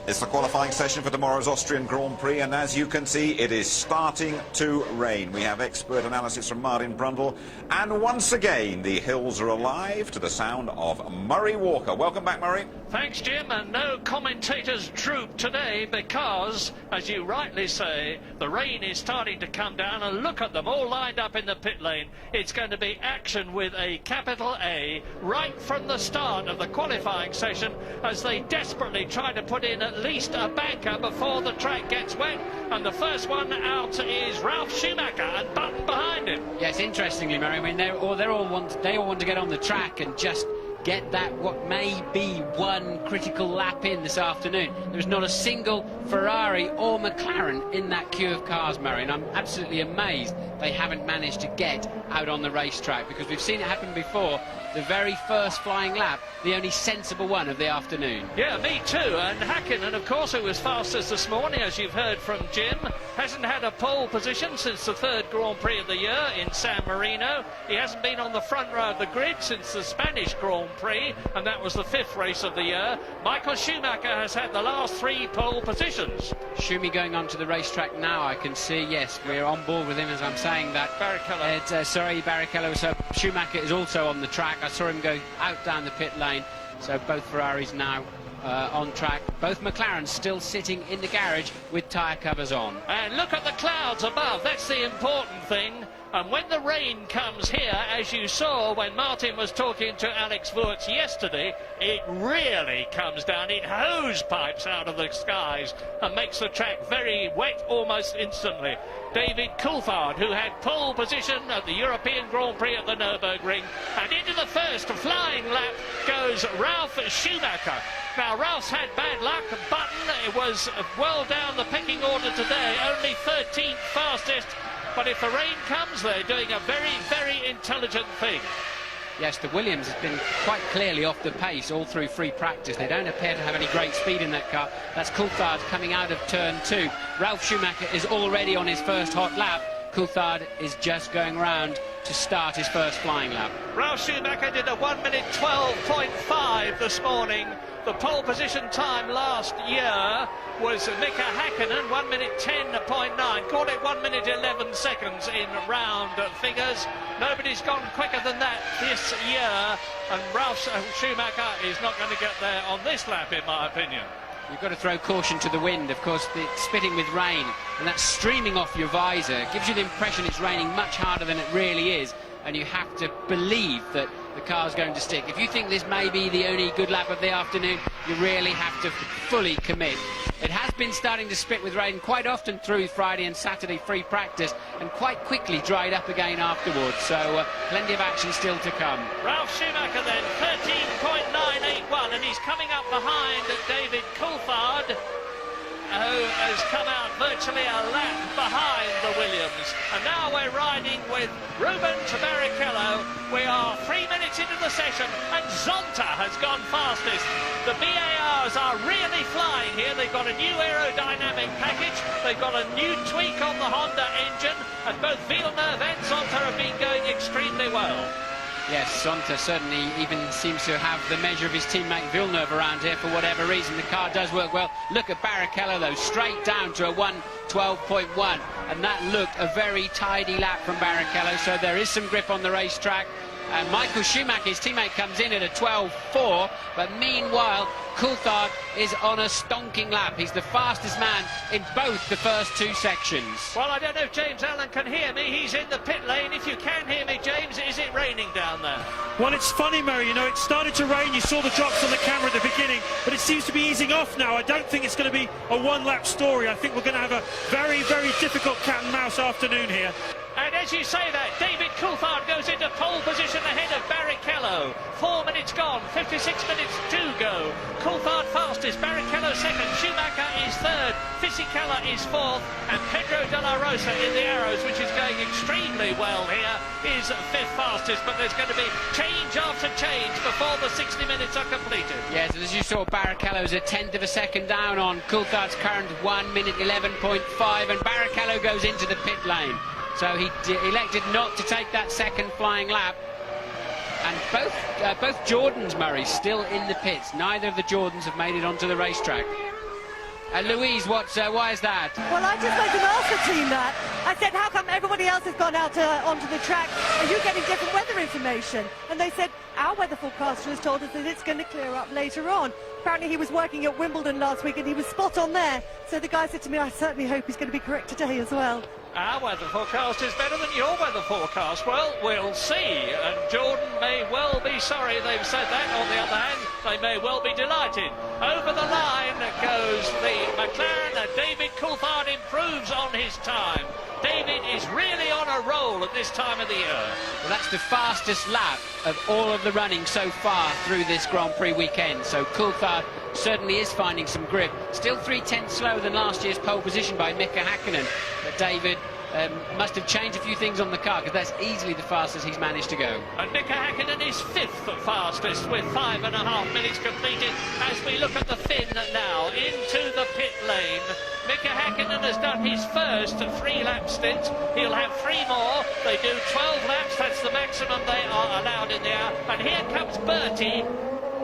It's the qualifying session for tomorrow's Austrian Grand Prix, and as you can see, it is starting to rain. We have expert analysis from Martin Brundle, and once again, the hills are alive to the sound of Murray Walker. Welcome back, Murray. Thanks, Jim, and no commentators droop today because, as you rightly say, the rain is starting to come down, and look at them all lined up in the pit lane. It's going to be action with a capital A right from the start of the qualifying session as they desperately try to put in at least a banker before the track gets wet, and the first one out is Ralf Schumacher and Button behind him. Yes, interestingly, Mary, I mean, they all want to get on the track and just get that what may be one critical lap in this afternoon. There's not a single Ferrari or McLaren in that queue of cars, Murray, and I'm absolutely amazed they haven't managed to get out on the racetrack, because we've seen it happen before. The very first flying lap, the only sensible one of the afternoon. Yeah, me too. And Hakkinen, of course, who was fastest this morning, as you've heard from Jim, hasn't had a pole position since the third Grand Prix of the year in San Marino. He hasn't been on the front row of the grid since the Spanish Grand Prix, and that was the fifth race of the year. Michael Schumacher has had the last three pole positions. Schumi going onto the racetrack now, I can see. Yes, we're on board with him as I'm saying that. Barrichello. Barrichello. So Schumacher is also on the track. I saw him go out down the pit lane. So both Ferraris now on track. Both McLarens still sitting in the garage with tyre covers on. And look at the clouds above. That's the important thing. And when the rain comes here, as you saw when Martin was talking to Alex Wurz yesterday, it really comes down. It hose pipes out of the skies and makes the track very wet almost instantly. David Coulthard, who had pole position at the European Grand Prix at the Nürburgring, and into the first flying lap goes Ralf Schumacher. Now, Ralph's had bad luck. Button was well down the pecking order today, only 13th fastest. But if the rain comes, they're doing a very, very intelligent thing. Yes, the Williams has been quite clearly off the pace all through free practice. They don't appear to have any great speed in that car. That's Coulthard coming out of turn 2. Ralf Schumacher is already on his first hot lap. Coulthard is just going round to start his first flying lap. Ralf Schumacher did a 1 minute 12.5 this morning. The pole position time last year was Mika Hakkinen, 1 minute 10.9. Call it 1 minute 11 seconds in round figures. Nobody's gone quicker than that this year, and Ralf Schumacher is not going to get there on this lap, in my opinion. You've got to throw caution to the wind. Of course, it's spitting with rain, and that's streaming off your visor. It gives you the impression it's raining much harder than it really is, and you have to believe that the car's going to stick. If you think this may be the only good lap of the afternoon, you really have to fully commit. It has been starting to spit with rain quite often through Friday and Saturday free practice, and quite quickly dried up again afterwards, so plenty of action still to come. Ralf Schumacher then, 13.981, and he's coming up behind David Coulthard, who has come out virtually a lap behind the Williams. And now we're riding with Rubens Barrichello. We are 3 minutes into the session, and Zonta has gone fastest. The BARs are really flying here. They've got a new aerodynamic package. They've got a new tweak on the Honda engine, and both Villeneuve and Zonta have been going extremely well. Yes, Zonta certainly even seems to have the measure of his teammate Villeneuve around here for whatever reason. The car does work well. Look at Barrichello, though, straight down to a 1:12.1, and that looked a very tidy lap from Barrichello, so there is some grip on the racetrack. And Michael Schumacher, his teammate, comes in at a 12.4, but meanwhile, Coulthard is on a stonking lap. He's the fastest man in both the first two sections. Well, I don't know if James Allen can hear me. He's in the pit lane. If you can hear me, James, is it raining down there? Well, it's funny, Murray, you know, it started to rain. You saw the drops on the camera at the beginning, but it seems to be easing off now. I don't think it's going to be a one-lap story. I think we're going to have a very, very difficult cat-and-mouse afternoon here. And as you say that, David Coulthard goes into pole position ahead of Barrichello. 4 minutes gone, 56 minutes to go. Coulthard fastest, Barrichello second, Schumacher is third, Fisichella is fourth, and Pedro de la Rosa in the Arrows, which is going extremely well here, is fifth fastest. But there's going to be change after change before the 60 minutes are completed. Yes, and as you saw, Barrichello's a tenth of a second down on Coulthard's current 1 minute 11.5, and Barrichello goes into the pit lane. So he elected not to take that second flying lap. And both Jordans, Murray, still in the pits. Neither of the Jordans have made it onto the racetrack. Louise, why is that? Well, I just went and asked the team that. I said, how come everybody else has gone out onto the track? Are you getting different weather information? And they said, our weather forecaster has told us that it's going to clear up later on. Apparently he was working at Wimbledon last week and he was spot on there. So the guy said to me, I certainly hope he's going to be correct today as well. Our weather forecast is better than your weather forecast. Well, we'll see. And Jordan may well be sorry they've said that. On the other hand, they may well be delighted. Over the line goes the McLaren, and David Coulthard improves on his time. David is really on a roll at this time of the year. Well, that's the fastest lap of all of the running so far through this Grand Prix weekend. So Coulthard certainly is finding some grip. Still 3/10 slower than last year's pole position by Mika Häkkinen. But David must have changed a few things on the car, because that's easily the fastest he's managed to go. And Mika Häkkinen is fifth fastest with 5.5 minutes completed. As we look at the fin now into the pit lane, Mika Häkkinen has done his first 3-lap stint. He'll have 3 more. They do 12 laps. That's the maximum they are allowed in the hour. And here comes Bertie,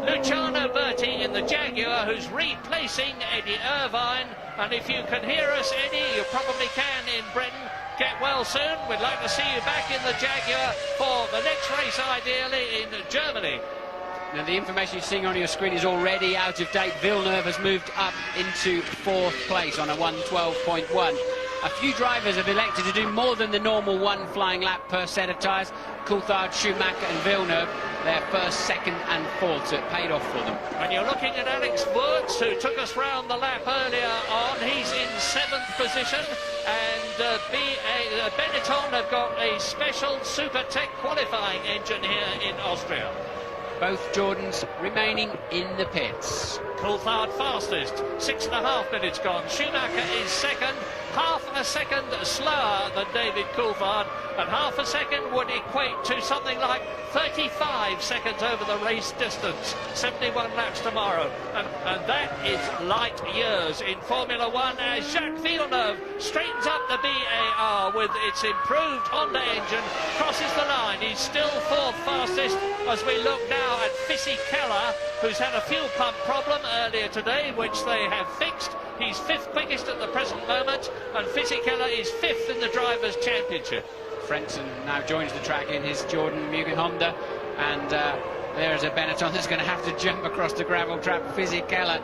Luciano Bertie in the Jaguar, who's replacing Eddie Irvine. And if you can hear us, Eddie, you probably can in Britain. Get well soon. We'd like to see you back in the Jaguar for the next race, ideally in Germany. Now, the information you're seeing on your screen is already out of date. Villeneuve has moved up into 4th place on a 1:12.1. A few drivers have elected to do more than the normal 1 flying lap per set of tyres. Coulthard, Schumacher and Villeneuve, their 1st, 2nd and 4th, so it paid off for them. And you're looking at Alex Wurz, who took us round the lap earlier on. He's in 7th position, and Benetton have got a special Supertech qualifying engine here in Austria. Both Jordans remaining in the pits. Coulthard fastest, 6.5 minutes gone. Schumacher is 2nd, half a second slower than David Coulthard, and half a second would equate to something like 35 seconds over the race distance. 71 laps tomorrow, and that is light years in Formula One as Jacques Villeneuve straightens up the BAR with its improved Honda engine, crosses the line. He's still 4th fastest as we look now at Fisichella, who's had a fuel pump problem earlier today, which they have fixed. He's 5th quickest at the present moment, and Fisichella is 5th in the Drivers' Championship. Frentzen now joins the track in his Jordan Mugen Honda, and there's a Benetton that's going to have to jump across the gravel trap. Fisichella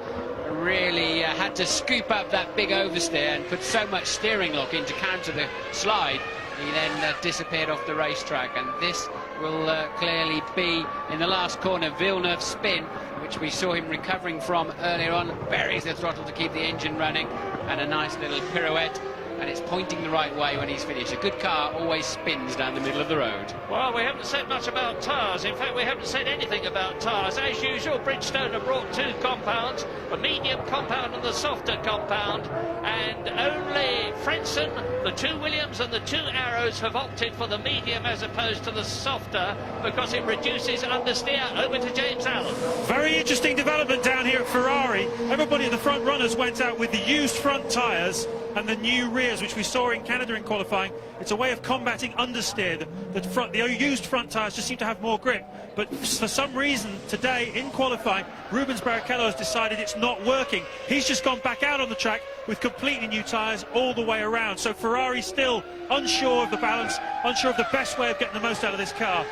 really had to scoop up that big oversteer and put so much steering lock in to counter the slide. He then disappeared off the racetrack, and this will clearly be in the last corner. Villeneuve spin, which we saw him recovering from earlier on, buries the throttle to keep the engine running, and a nice little pirouette, and it's pointing the right way when he's finished. A good car always spins down the middle of the road. Well, we haven't said much about tyres. In fact, we haven't said anything about tyres. As usual, Bridgestone have brought 2 compounds, the medium compound and the softer compound, and only Frentzen, the 2 Williams and the 2 Arrows have opted for the medium as opposed to the softer, because it reduces understeer. Over to James Allen. Very interesting development down here at Ferrari. Everybody in the front runners went out with the used front tyres and the new rears, which we saw in Canada in qualifying. It's a way of combating understeer. The used front tyres just seem to have more grip, but for some reason today in qualifying, Rubens Barrichello has decided it's not working. He's just gone back out on the track with completely new tyres all the way around. So Ferrari still unsure of the balance, unsure of the best way of getting the most out of this car.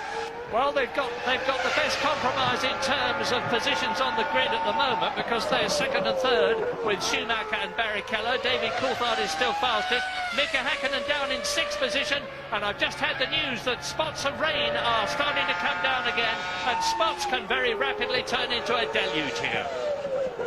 Well, they've got the best compromise in terms of positions on the grid at the moment, because they're 2nd and 3rd with Schumacher and Barrichello. David Coulthard is still fastest. Mika Häkkinen down in 6th position, and I've just had the news that spots of rain are starting to come down again, and spots can very rapidly turn into a deluge here.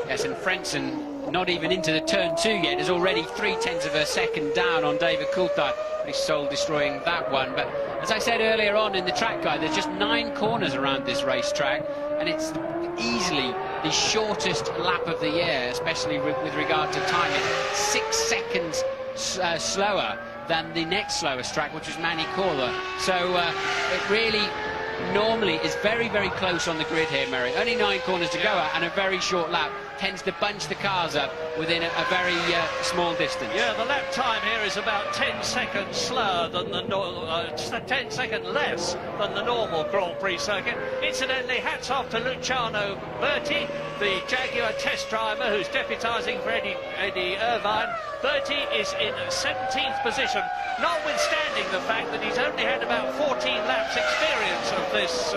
Yes, and Frentzen, not even into the turn 2 yet, is already 0.3 of a second down on David Coulthard. He's soul destroying that one. But as I said earlier on in the track guide, there's just 9 corners around this racetrack, and it's easily the shortest lap of the year, especially with regard to time. It's 6 seconds slower than the next slowest track, which was Manicola. So it really normally is very, very close on the grid here, Mary. Only 9 corners to go at, and a very short lap tends to bunch the cars up within a very small distance. Yeah, the lap time here is about 10 seconds slower than the 10 seconds less than the normal Grand Prix circuit. Incidentally, hats off to Luciano Berti the Jaguar test driver who's deputising for Eddie Irvine. Bertie is in 17th position, notwithstanding the fact that he's only had about 14 laps experience of this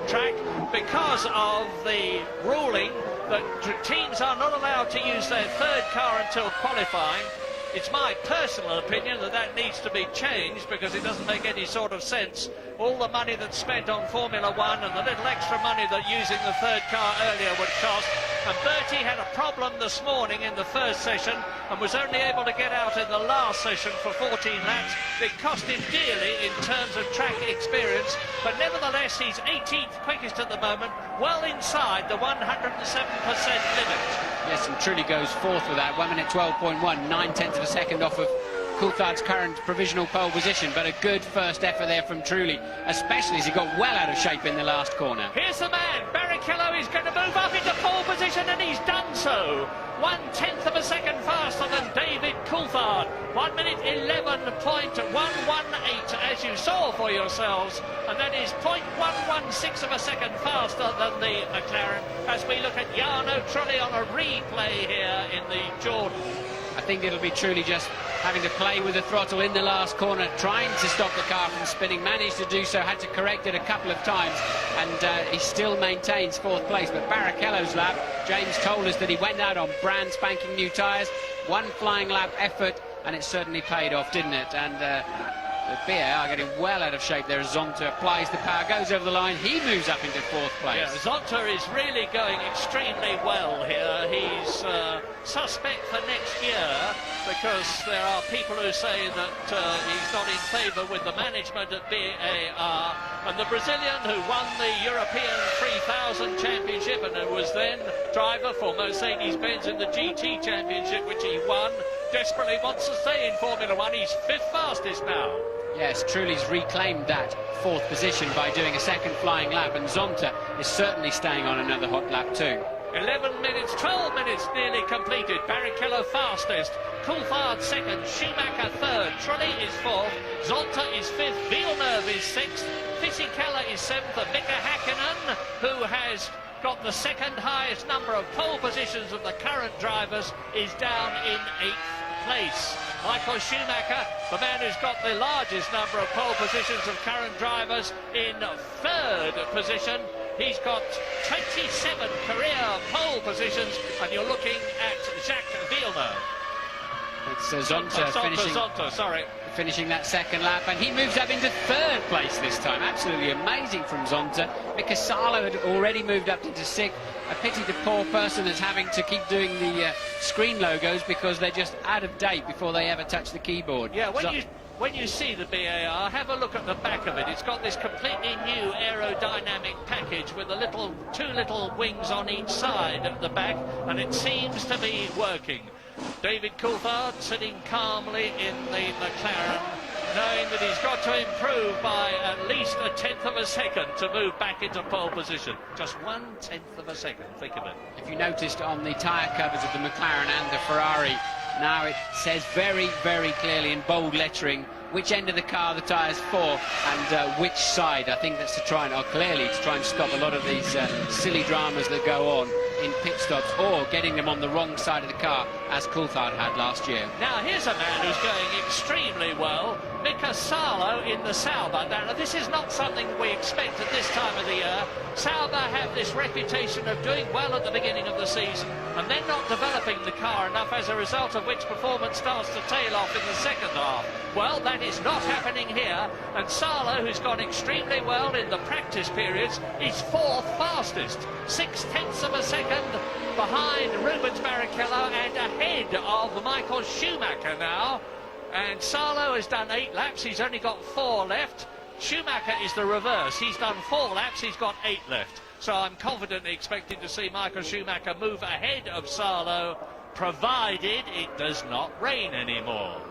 track because of the ruling that teams are not allowed to use their third car until qualifying. It's my personal opinion that that needs to be changed because it doesn't make any sort of sense. All the money that's spent on Formula One and the little extra money that using the third car earlier would cost. And Bertie had a problem this morning in the first session and was only able to get out in the last session for 14 laps. It cost him dearly in terms of track experience, but nevertheless he's 18th quickest at the moment, well inside the 107% limit. Yes, and Trulli goes fourth with that, 1 minute 12.1, 9/10 of a second off of Coulthard's current provisional pole position, but a good first effort there from Trulli, especially as he got well out of shape in the last corner. Here's the man, Barrichello is going to move up into pole position, and he's done so. 1/10 of a second faster than David Coulthard. 1 minute 11.118, as you saw for yourselves, and that is 0.116 of a second faster than the McLaren, as we look at Jarno Trulli on a replay here in the Jordan. I think it'll be Trulli just having to play with the throttle in the last corner, trying to stop the car from spinning, managed to do so, had to correct it a couple of times, and he still maintains fourth place. But Barrichello's lap, James told us that he went out on brand spanking new tyres, one flying lap effort, and it certainly paid off, didn't it? And the BAR getting well out of shape there as Zonta applies the power, goes over the line, he moves up into fourth place. Yeah, Zonta is really going extremely well here. He's suspect for next year because there are people who say that he's not in favour with the management at BAR, and the Brazilian who won the European 3000 Championship and who was then driver for Mercedes-Benz in the GT Championship, which he won, desperately wants to stay in Formula One. He's fifth fastest now. Yes, Trulli's reclaimed that fourth position by doing a second flying lap, and Zonta is certainly staying on another hot lap too. 11 minutes, 12 minutes nearly completed. Barrichello fastest, Coulthard second, Schumacher third, Trulli is fourth, Zonta is fifth, Villeneuve is sixth, Fisichella is seventh, and Mika Häkkinen, who has got the second highest number of pole positions of the current drivers, is down in 8th place. Michael Schumacher, the man who's got the largest number of pole positions of current drivers, in 3rd position. He's got 27 career pole positions, and you're looking at Jacques Villeneuve. It's Zonta finishing that second lap, and he moves up into 3rd place this time. Absolutely amazing from Zonta, because Salo had already moved up into 6th. A pity the poor person is having to keep doing the screen logos because they're just out of date before they ever touch the keyboard. Yeah, when you see the BAR, have a look at the back of it. It's got this completely new aerodynamic package with two little wings on each side of the back, and it seems to be working. David Coulthard sitting calmly in the McLaren, knowing that he's got to improve by at least 1/10 of a second to move back into pole position. Just 1/10 of a second, think of it. If you noticed on the tyre covers of the McLaren and the Ferrari, now it says very, very clearly in bold lettering which end of the car the tyre's for and which side. I think that's to try and stop a lot of these silly dramas that go on in pit stops, or getting them on the wrong side of the car, as Coulthard had last year. Now here's a man who's going extremely well, Mika Salo in the Sauber. Now this is not something we expect at this time of the year. Sauber have this reputation of doing well at the beginning of the season and then not developing the car enough, as a result of which performance starts to tail off in the second half. Well, that is not happening here, and Salo, who's gone extremely well in the practice periods, is 4th fastest, 6/10 of a second behind Rubens Barrichello and ahead of Michael Schumacher now. And Salo has done 8 laps, he's only got 4 left. Schumacher is the reverse, he's done 4 laps, he's got 8 left. So I'm confidently expecting to see Michael Schumacher move ahead of Salo, provided it does not rain anymore.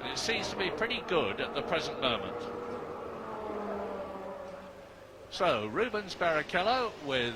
And it seems to be pretty good at the present moment. So Rubens Barrichello with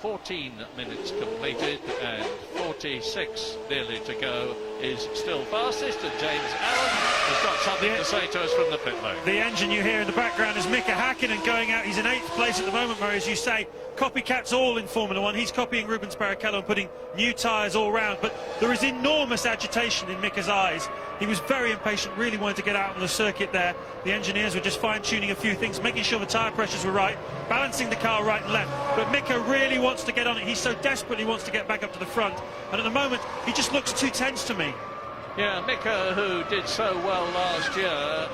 14 minutes completed and 46 nearly to go is still fastest, and James Allen has got something to say to us from the pit lane. The engine you hear in the background is Mika Häkkinen going out. He's in 8th place at the moment, Murray, as you say. copycats all in Formula One. He's copying Rubens Barrichello and putting new tyres all round, but there is enormous agitation in Mika's eyes. He was very impatient, really wanted to get out on the circuit there. The engineers were just fine-tuning a few things, making sure the tyre pressures were right, balancing the car right and left. But Mika really wants to get on it. He so desperately wants to get back up to the front. And at the moment, he just looks too tense to me. Yeah, Mika, who did so well last year,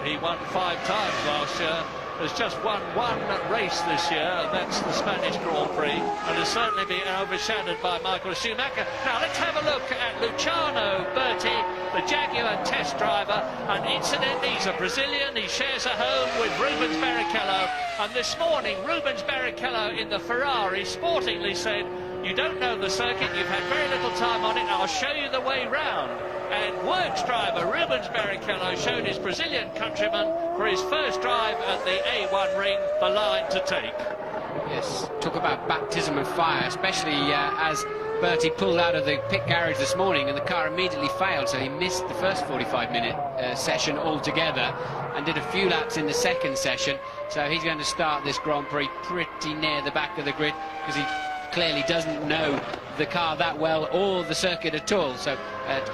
he won 5 times last year, has just won 1 race this year, and that's the Spanish Grand Prix, and has certainly been overshadowed by Michael Schumacher. Now let's have a look at Luciano Berti, the Jaguar test driver, and incidentally he's a Brazilian. He shares a home with Rubens Barrichello, and this morning Rubens Barrichello in the Ferrari sportingly said, "You don't know the circuit, you've had very little time on it, I'll show you the way round." And works driver Rubens Barrichello showed his Brazilian countryman for his first drive at the A1 ring the line to take. Yes, talk about baptism of fire, especially as Bertie pulled out of the pit garage this morning and the car immediately failed, so he missed the first 45-minute session altogether and did a few laps in the second session. So he's going to start this Grand Prix pretty near the back of the grid because he clearly doesn't know the car that well or the circuit at all. So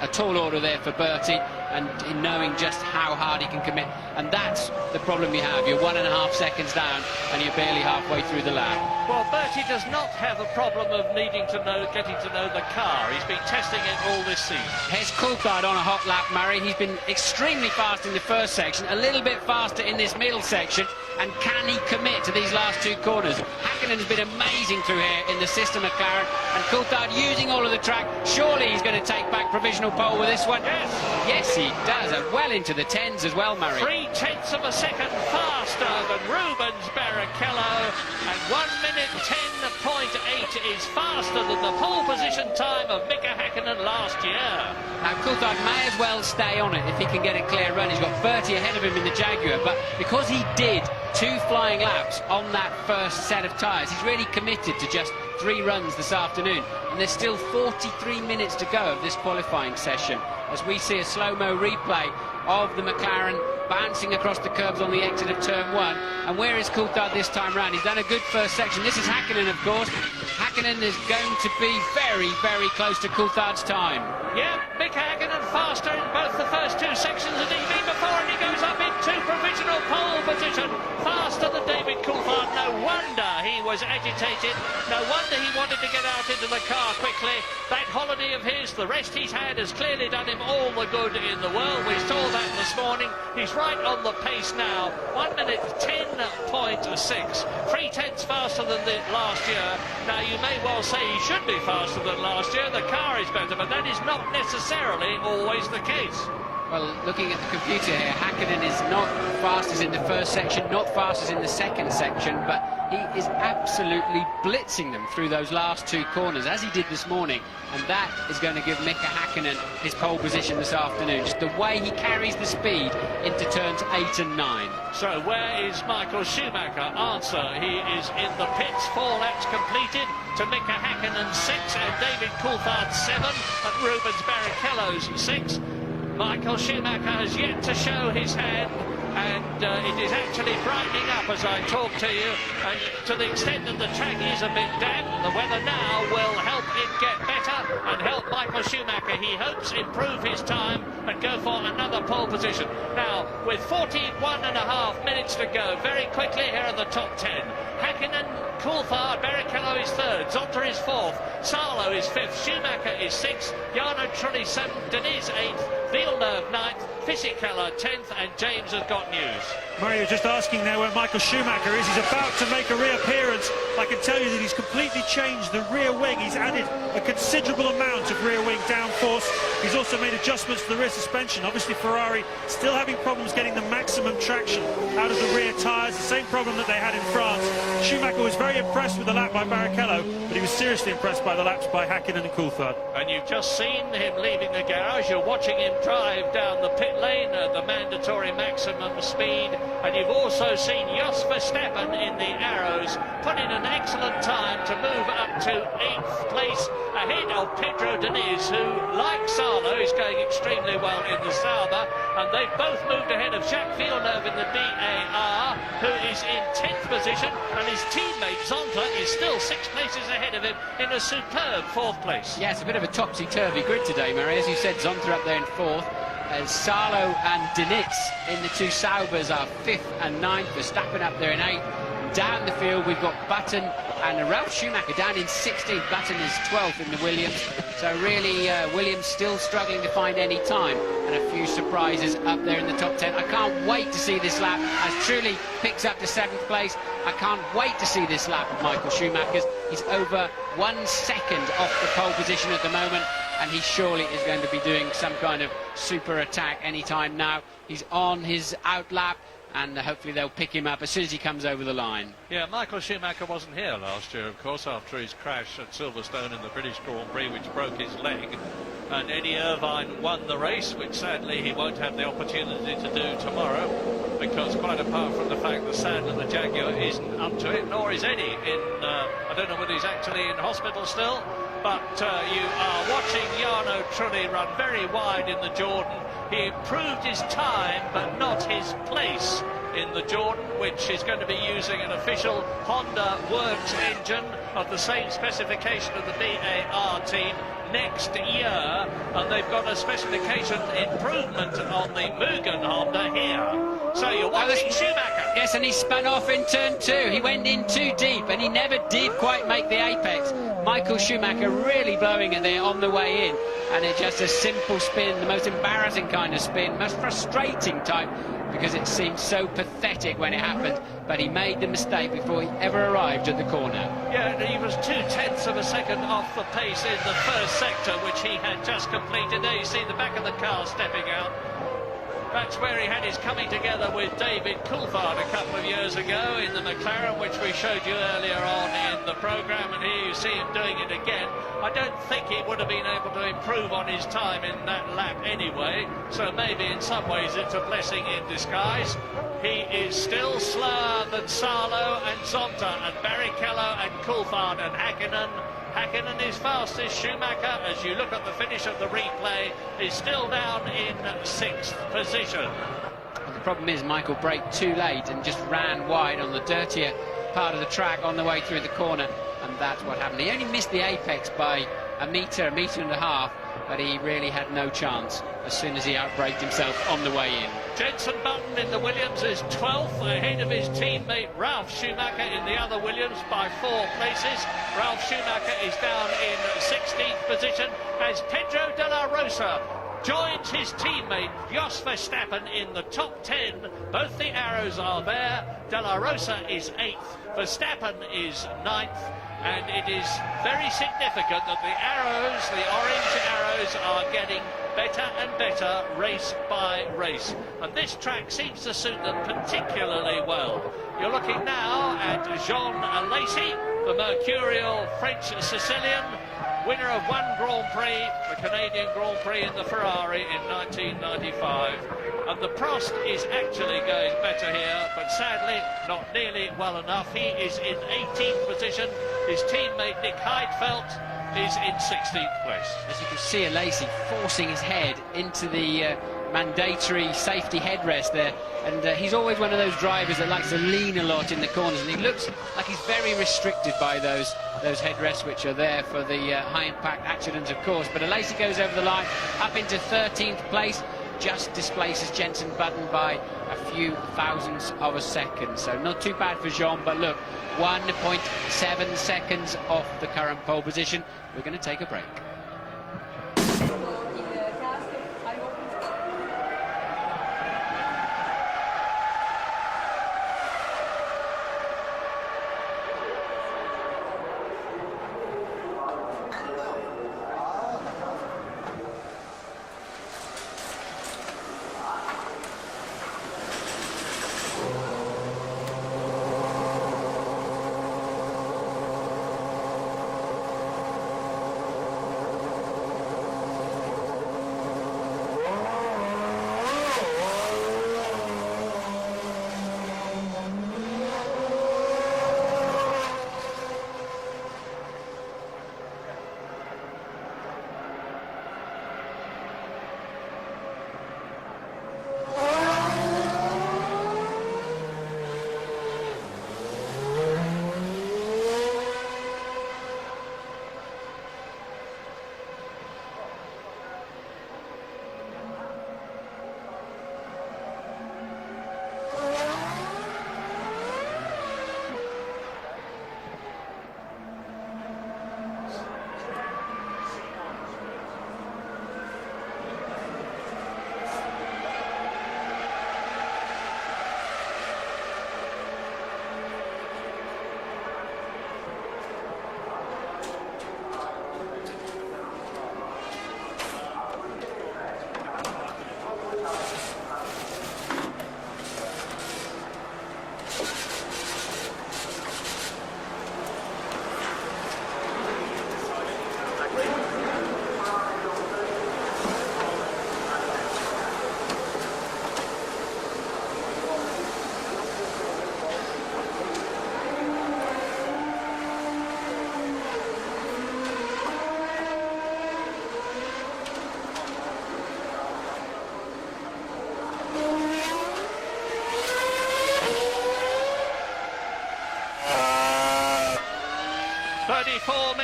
a tall order there for Bertie, and in knowing just how hard he can commit. And that's the problem you have. You're 1.5 seconds down and you're barely halfway through the lap. Well, Bertie does not have a problem of getting to know the car. He's been testing it all this season. Here's Coulthard on a hot lap, Murray. He's been extremely fast in the first section, a little bit faster in this middle section. And can he commit to these last 2 corners? Hakkinen has been amazing through here in the system McLaren, and Coulthard using all of the track. Surely he's going to take back provisional pole with this one. Yes, he does, and well into the 10s as well, Murray. 3/10 of a second faster than Rubens Barrichello, and 1:10.8 is faster than the pole position time of Mika Hakkinen last year. Now Coulthard may as well stay on it if he can get a clear run. He's got Bertie ahead of him in the Jaguar, but because he did 2 flying laps on that first set of tyres, he's really committed to just 3 runs this afternoon, and there's still 43 minutes to go of this qualifying session as we see a slow-mo replay of the McLaren bouncing across the curbs on the exit of turn 1. And where is Coulthard this time round? He's done a good first section. This is Hakkinen, of course. Hakkinen is going to be very, very close to Coulthard's time. Yeah, Mika Hakkinen faster in both the first 2 sections of EV before, and he goes up into provisional pole position, faster than David Coulthard. No wonder he was agitated. No wonder he wanted to get out into the car quickly. That holiday of his, the rest he's had, has clearly done him all the good in the world. We saw that this morning. He's right on the pace now. 1:10.6, 3/10 faster than the last year. Now you may well say he should be faster than last year. The car is better, but that is not necessarily always the case. Well, looking at the computer here, Hakkinen is not fastest in the first section, not fastest in the second section, but he is absolutely blitzing them through those last 2 corners, as he did this morning, and that is going to give Mika Hakkinen his pole position this afternoon, just the way he carries the speed into turns 8 and 9. So where is Michael Schumacher? Answer, he is in the pits, 4 laps completed to Mika Hakkinen 6 and David Coulthard 7 and Rubens Barrichello's 6. Michael Schumacher has yet to show his hand, and it is actually brightening up as I talk to you, and to the extent that the track is a bit damp, the weather now will help it get better and help Michael Schumacher, he hopes, improve his time and go for another pole position. Now, with 41.5 minutes to go, very quickly here are the top 10. Hakkinen, Coulthard, Barrichello is 3rd, Zonta is 4th, Salo is 5th, Schumacher is 6th, Jarno Trulli 7th, Deniz 8th, Villeneuve 9th, Fisichella 10th, and James has got news. Murray, you're just asking there where Michael Schumacher is. He's about to make a reappearance. I can tell you that he's completely changed the rear wing. He's added a considerable amount of rear wing downforce. He's also made adjustments to the rear suspension. Obviously Ferrari still having problems getting the maximum traction out of the rear tyres, the same problem that they had in France. Schumacher was very impressed with the lap by Barrichello, but he was seriously impressed by the laps by Hakkinen and Coulthard. And you've just seen him leaving the garage. You're watching him drive down the pit lane at the mandatory maximum speed, and you've also seen Jos Verstappen in the arrows put in an excellent time to move up to 8th place ahead of Pedro Diniz, who, like Salo, is going extremely well in the Sauber, and they've both moved ahead of Jacques Villeneuve in the BAR, who is in 10th position, and his teammate Zonta is still 6 places ahead of him in a superb 4th place. Yeah, it's a bit of a topsy-turvy grid today, Murray. As you said, Zonta up there in 4th. Salo and Denitz in the two Saubers are 5th and 9th. Verstappen up there in 8th. Down the field, we've got Button and Ralph Schumacher down in 16th. Button is 12th in the Williams. So really, Williams still struggling to find any time, and a few surprises up there in the top 10. I can't wait to see this lap as Trulli picks up to 7th place. I can't wait to see this lap of Michael Schumacher's. He's over 1 second off the pole position at the moment, and he surely is going to be doing some kind of super attack anytime now. He's on his out lap, and hopefully they'll pick him up as soon as he comes over the line. Yeah, Michael Schumacher wasn't here last year, of course, after his crash at Silverstone in the British Grand Prix, which broke his leg. And Eddie Irvine won the race, which sadly he won't have the opportunity to do tomorrow, because quite apart from the fact that Sadler, the Jaguar, isn't up to it, nor is Eddie I don't know whether he's actually in hospital still, but you are watching Jarno Trulli run very wide in the Jordan. He improved his time, but not his place in the Jordan, which is going to be using an official Honda Works engine of the same specification of the BAR team next year, and they've got a specification improvement on the Mugen Honda here. So you're watching Schumacher. Yes, and he spun off in turn 2. He went in too deep, and he never did quite make the apex. Michael Schumacher really blowing it there on the way in, and it's just a simple spin, the most embarrassing kind of spin, most frustrating type, because it seemed so pathetic when it happened, but he made the mistake before he ever arrived at the corner. Yeah, and he was 0.2 of a second off the pace in the first sector, which he had just completed. There you see the back of the car stepping out. That's where he had his coming together with David Coulthard a couple of years ago in the McLaren, which we showed you earlier on in the programme, and here you see him doing it again. I don't think he would have been able to improve on his time in that lap anyway, so maybe in some ways it's a blessing in disguise. He is still slower than Salo and Zonta and Barrichello and Coulthard and Hakkinen. Hakkinen is fastest. Schumacher, as you look at the finish of the replay, is still down in 6th position. The problem is Michael braked too late and just ran wide on the dirtier part of the track on the way through the corner, and that's what happened. He only missed the apex by a metre and a half, but he really had no chance as soon as he outbraked himself on the way in. Jenson Button in the Williams is 12th, ahead of his teammate Ralph Schumacher in the other Williams by 4 places. Ralph Schumacher is down in 16th position as Pedro de la Rosa joins his teammate Jos Verstappen in the top 10. Both the arrows are there. De la Rosa is 8th, Verstappen is 9th, and it is very significant that the arrows, the orange arrows, are getting better and better race by race, and this track seems to suit them particularly well. You're looking now at Jean Alesi, the mercurial French Sicilian, winner of 1 Grand Prix, the Canadian Grand Prix in the Ferrari in 1995. And the Prost is actually going better here, but sadly not nearly well enough. He is in 18th position. His teammate Nick Heidfeld is in 16th place. As you can see, Alesi forcing his head into the mandatory safety headrest there, and he's always one of those drivers that likes to lean a lot in the corners, and he looks like he's very restricted by those headrests, which are there for the high impact accidents, of course. But Alesi goes over the line up into 13th place, just displaces Jenson Button by a few thousandths of a second, so not too bad for Jean, but look, 1.7 seconds off the current pole position. We're going to take a break.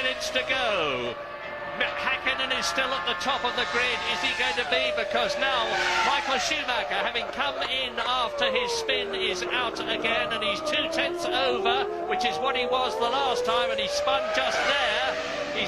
minutes to go. Hakkinen is still at the top of the grid. Is he going to be? Because now Michael Schumacher, having come in after his spin, is out again, and he's 2/10 over, which is what he was the last time, and he spun just there. He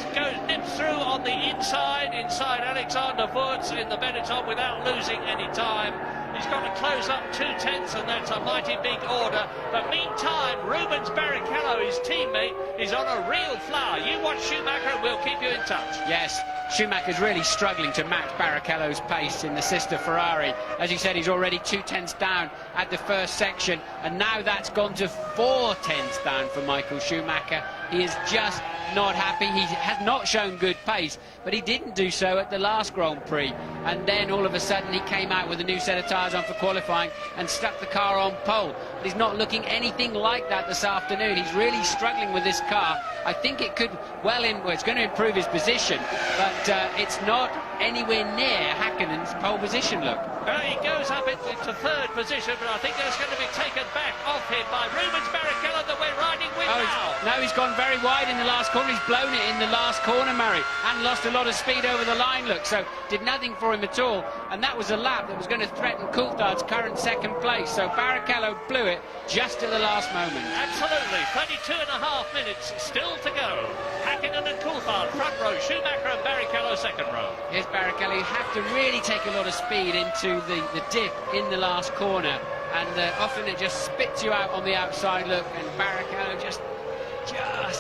nips through on the inside Alexander Wurz in the Benetton without losing any time. He's got to close up 2/10, and that's a mighty big order. But meantime, Rubens Barrichello, his teammate, is on a real flower. You watch Schumacher and we'll keep you in touch. Yes, Schumacher's really struggling to match Barrichello's pace in the sister Ferrari. As you said, he's already 2/10 down at the first section, and now that's gone to 4/10 down for Michael Schumacher. He is just not happy. He has not shown good pace, but he didn't do so at the last Grand Prix. And then all of a sudden he came out with a new set of tyres on for qualifying and stuck the car on pole. But he's not looking anything like that this afternoon. He's really struggling with this car. I think it could it's going to improve his position, but it's not anywhere near Hakkinen's pole position look. He goes up into third position, but I think that's going to be taken back off him by Rubens Barrichello that we're riding with now. No, he's gone very wide in the last corner. He's blown it in the last corner, Murray, and lost a lot of speed over the line, look, so did nothing for him at all. And that was a lap that was going to threaten Coulthard's current second place, so Barrichello blew it just at the last moment. Absolutely, 32.5 minutes still to go. Hakkinen and Coulthard front row, Schumacher and Barrichello second row. Here's Barrichello. You have to really take a lot of speed into the dip in the last corner, and often it just spits you out on the outside look, and Barrichello just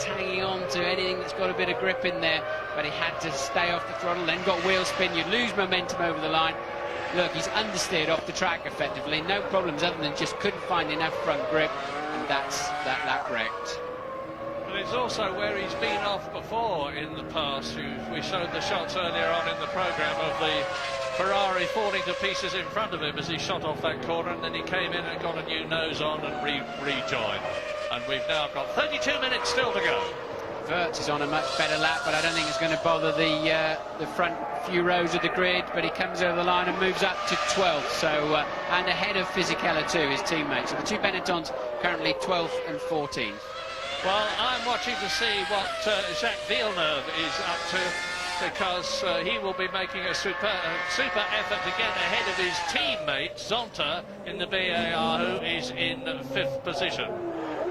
hanging on to anything that's got a bit of grip in there, but he had to stay off the throttle, then got wheel spin. You lose momentum over the line. Look, he's understeered off the track effectively, no problems other than just couldn't find enough front grip, and that's that lap wrecked. But it's also where he's been off before in the past. We showed the shots earlier on in the programme of the Ferrari falling to pieces in front of him as he shot off that corner, and then he came in and got a new nose on and rejoined. And we've now got 32 minutes still to go. Wurz is on a much better lap, but I don't think it's going to bother the front few rows of the grid, but he comes over the line and moves up to 12th, so and ahead of Fisichella too, his teammate. So the two Benettons currently 12th and 14th. Well, I'm watching to see what Jacques Villeneuve is up to, because he will be making a super effort to get ahead of his teammate Zonta in the BAR, who is in 5th position.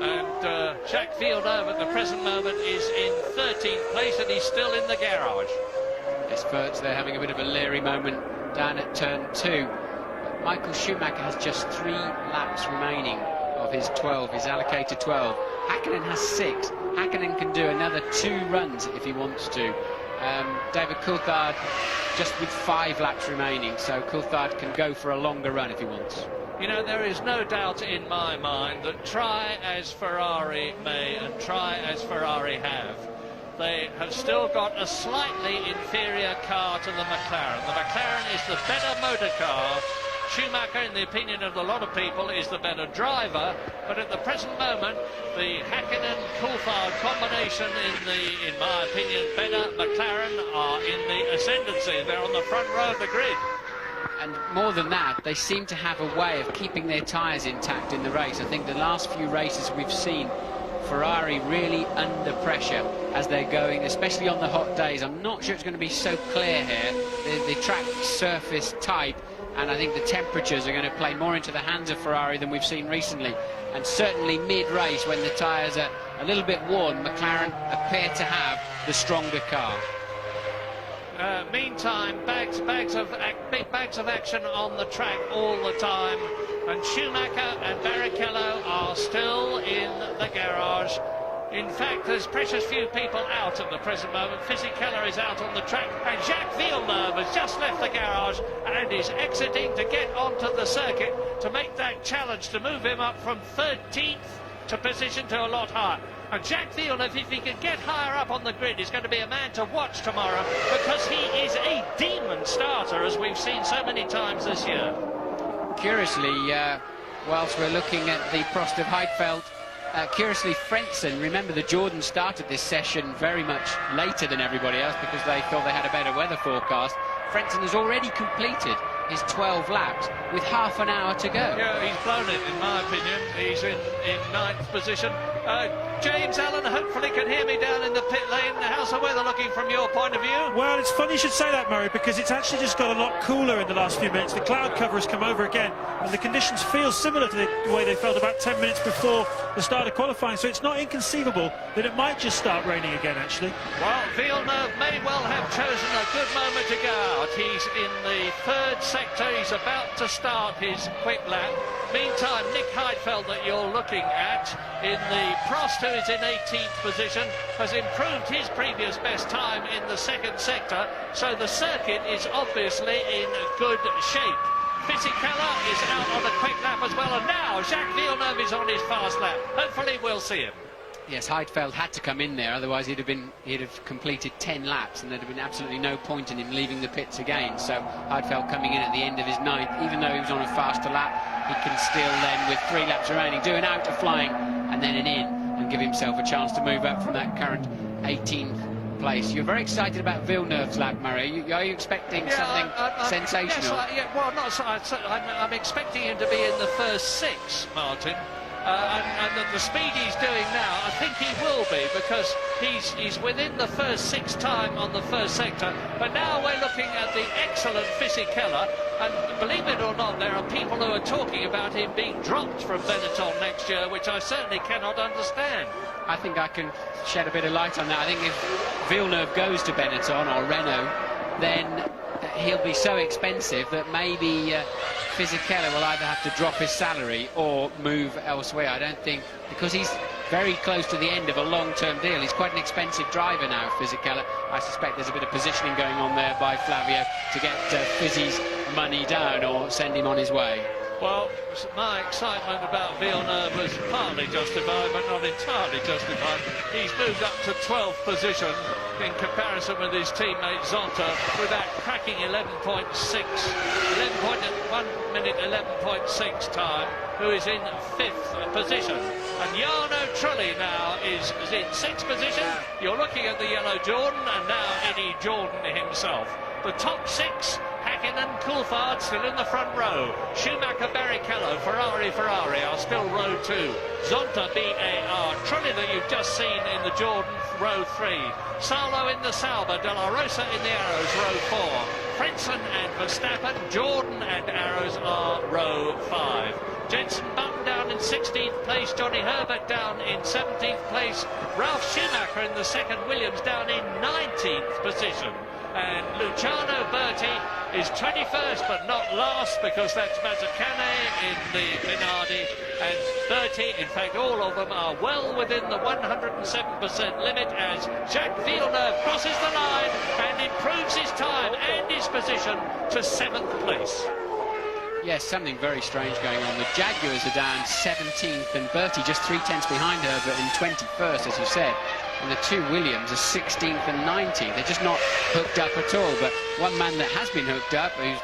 And Jacques Villeneuve at the present moment is in 13th place, and he's still in the garage. Yes, Wurz, they're having a bit of a leery moment down at turn 2. But Michael Schumacher has just 3 laps remaining of his 12, his allocated 12. Hakkinen has 6. Hakkinen can do another 2 runs if he wants to. David Coulthard just with 5 laps remaining, so Coulthard can go for a longer run if he wants. You know, there is no doubt in my mind that try as Ferrari may and try as Ferrari have, they have still got a slightly inferior car to the McLaren. The McLaren is the better motor car. Schumacher, in the opinion of a lot of people, is the better driver, but at the present moment the Hakkinen-Coulthard combination in my opinion, better McLaren are in the ascendancy. They're on the front row of the grid. And more than that, they seem to have a way of keeping their tyres intact in the race. I think the last few races we've seen Ferrari really under pressure as they're going, especially on the hot days. I'm not sure it's going to be so clear here. The track surface type, and I think the temperatures are going to play more into the hands of Ferrari than we've seen recently. And certainly mid-race, when the tyres are a little bit worn, McLaren appear to have the stronger car. Meantime, big bags of action on the track all the time, and Schumacher and Barrichello are still in the garage. In fact, there's precious few people out at the present moment. Fisichella is out on the track, and Jacques Villeneuve has just left the garage and is exiting to get onto the circuit to make that challenge to move him up from 13th to position to a lot higher. And Jacques Villeneuve, if he can get higher up on the grid, is going to be a man to watch tomorrow, because he is a demon starter, as we've seen so many times this year. Curiously, whilst we're looking at the Prost of Heidfeld, curiously, Frentzen, remember the Jordans started this session very much later than everybody else because they thought they had a better weather forecast. Frentzen has already completed his 12 laps with half an hour to go. Yeah, he's blown it, in my opinion. He's in 9th position. James Allen hopefully can hear me down in the pit lane. How's the weather looking from your point of view? Well, it's funny you should say that, Murray, because it's actually just got a lot cooler in the last few minutes. The cloud cover has come over again, and the conditions feel similar to the way they felt about 10 minutes before the start of qualifying, so it's not inconceivable that it might just start raining again, actually. Well, Villeneuve may well have chosen a good moment to go out. He's in the third sector. He's about to start his quick lap. Meantime, Nick Heidfeld, that you're looking at in the Prost, who is in 18th position, has improved his previous best time in the second sector, so the circuit is obviously in good shape. Fisichella is out on a quick lap as well, and now Jacques Villeneuve is on his fast lap. Hopefully we'll see him. Yes, Heidfeld had to come in there, otherwise he'd have completed 10 laps and there'd have been absolutely no point in him leaving the pits again. So Heidfeld coming in at the end of his ninth, even though he was on a faster lap, he can still then, with 3 laps remaining, do an out of flying and then an in and give himself a chance to move up from that current 18th place. You're very excited about Villeneuve's lap, Murray. Are you expecting something sensational? Yes, I'm expecting him to be in the first 6, Martin. And the speed he's doing now, I think he will be, because he's within the first 6 time on the first sector. But now we're looking at the excellent Fisichella, and believe it or not, there are people who are talking about him being dropped from Benetton next year, which I certainly cannot understand. I think I can shed a bit of light on that. I think if Villeneuve goes to Benetton or Renault, then he'll be so expensive that maybe Fisichella will either have to drop his salary or move elsewhere. I don't think, because he's very close to the end of a long-term deal. He's quite an expensive driver now, Fisichella. I suspect there's a bit of positioning going on there by Flavio to get Fizzy's money down or send him on his way. Well, my excitement about Villeneuve was partly justified, but not entirely justified. He's moved up to 12th position in comparison with his teammate Zonta with that cracking 11.1 minute 11.6 time, who is in 5th position. And Jarno Trulli now is in 6th position. You're looking at the yellow Jordan, and now Eddie Jordan himself. The top 6, Hakkinen, Coulthard still in the front row. Schumacher, Barrichello, Ferrari are still row 2. Zonta, BAR, Trulli that you've just seen in the Jordan, row 3. Salo in the Sauber, De La Rosa in the Arrows, row 4. Frentzen and Verstappen, Jordan and Arrows are row 5. Jenson Button down in 16th place, Johnny Herbert down in 17th place, Ralf Schumacher in the second, Williams down in 19th position. And Luciano Berti is 21st but not last, because that's Mazzacane in the Minardi, and Berti, in fact all of them, are well within the 107% limit as Jacques Villeneuve crosses the line and improves his time and his position to 7th place. Yes, something very strange going on. The Jaguars are down 17th and Berti just 3/10 behind her, but in 21st, as you said. And the 2 Williams are 16th and 19th. They're just not hooked up at all. But one man that has been hooked up, who's,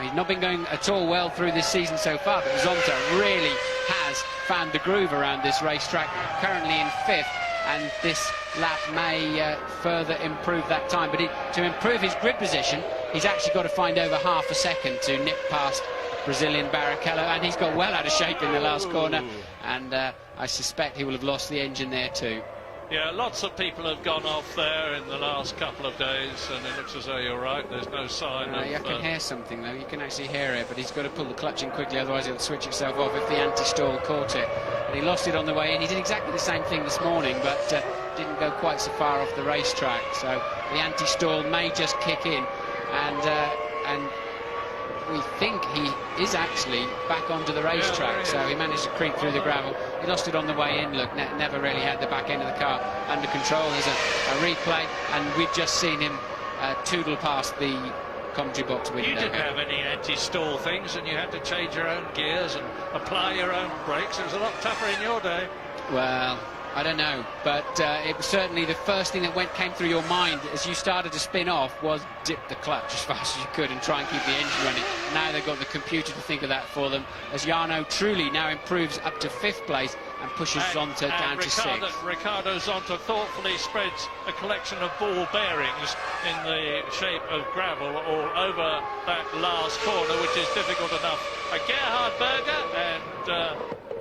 he's not been going at all well through this season so far, but Zonta really has found the groove around this racetrack, currently in 5th, and this lap may further improve that time. But to improve his grid position, he's actually got to find over half a second to nip past Brazilian Barrichello, and he's got well out of shape in the last corner, and I suspect he will have lost the engine there too. Yeah, lots of people have gone off there in the last couple of days, and it looks as though you're right. There's no sign of... You can hear something, though. You can actually hear it, but he's got to pull the clutch in quickly, otherwise he'll switch himself off if the anti-stall caught it. And he lost it on the way in. He did exactly the same thing this morning, but didn't go quite so far off the racetrack. So the anti-stall may just kick in, and we think he is actually back onto the racetrack, so he managed to creep through the gravel. He lost it on the way in, look, never really had the back end of the car under control. There's a replay, and we've just seen him toodle past the commentary box window. You didn't have any anti-stall things, and you had to change your own gears and apply your own brakes. It was a lot tougher in your day. Well, I don't know, but it was certainly the first thing that came through your mind as you started to spin off was dip the clutch as fast as you could and try and keep the engine running. Now they've got the computer to think of that for them, as Jarno Trulli now improves up to 5th place and pushes Zonta down to 6th. Ricardo Zonta thoughtfully spreads a collection of ball bearings in the shape of gravel all over that last corner, which is difficult enough. Gerhard Berger and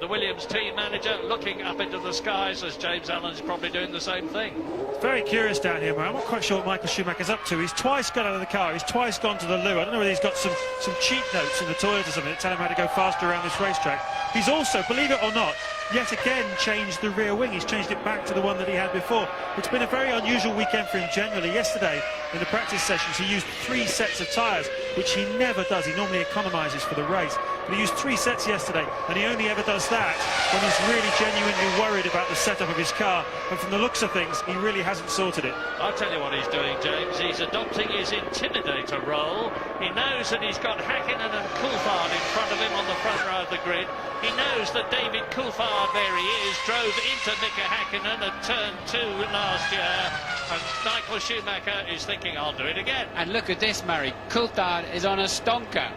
the Williams team manager, looking up into the skies as James Allen's probably doing the same thing. Very curious down here, man. I'm not quite sure what Michael Schumacher's up to. He's twice got out of the car. He's twice gone to the loo. I don't know whether he's got some cheat notes in the toilet or something that tell him how to go faster around this racetrack. He's also, believe it or not, yet again changed the rear wing. He's changed it back to the one that he had before. It's been a very unusual weekend for him generally. Yesterday, in the practice sessions, he used 3 sets of tyres, which he never does. He normally economises for the race. But he used 3 sets yesterday, and he only ever does that when he's really genuinely worried about the setup of his car. And from the looks of things, he really hasn't sorted it. I'll tell you what he's doing, James. He's adopting his intimidator role. He knows that he's got Hakkinen and Coulthard in front of him on the front row of the grid. He knows that David Coulthard, there he is, drove into Mika Hakkinen at turn 2 last year. And Michael Schumacher is thinking, I'll do it again. And look at this, Murray. Coulthard is on a stonker.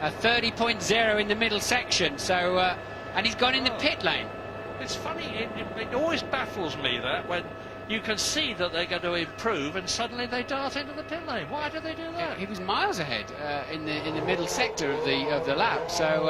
A 30.0 in the middle section. So, and he's gone in the pit lane. It's funny, it always baffles me that when you can see that they're going to improve and suddenly they dart into the pit lane. Why do they do that? He was miles ahead in the middle sector of the lap. So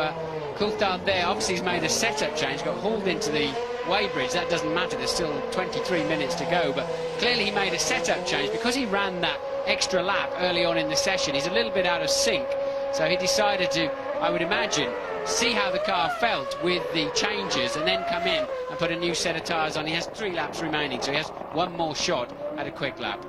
Coulthard there, obviously he's made a setup change, got hauled into the weighbridge. That doesn't matter, there's still 23 minutes to go, but clearly he made a setup change because he ran that extra lap early on in the session. He's a little bit out of sync, so he decided to, I would imagine, see how the car felt with the changes and then come in and put a new set of tyres on. He has 3 laps remaining, so he has 1 more shot at a quick lap.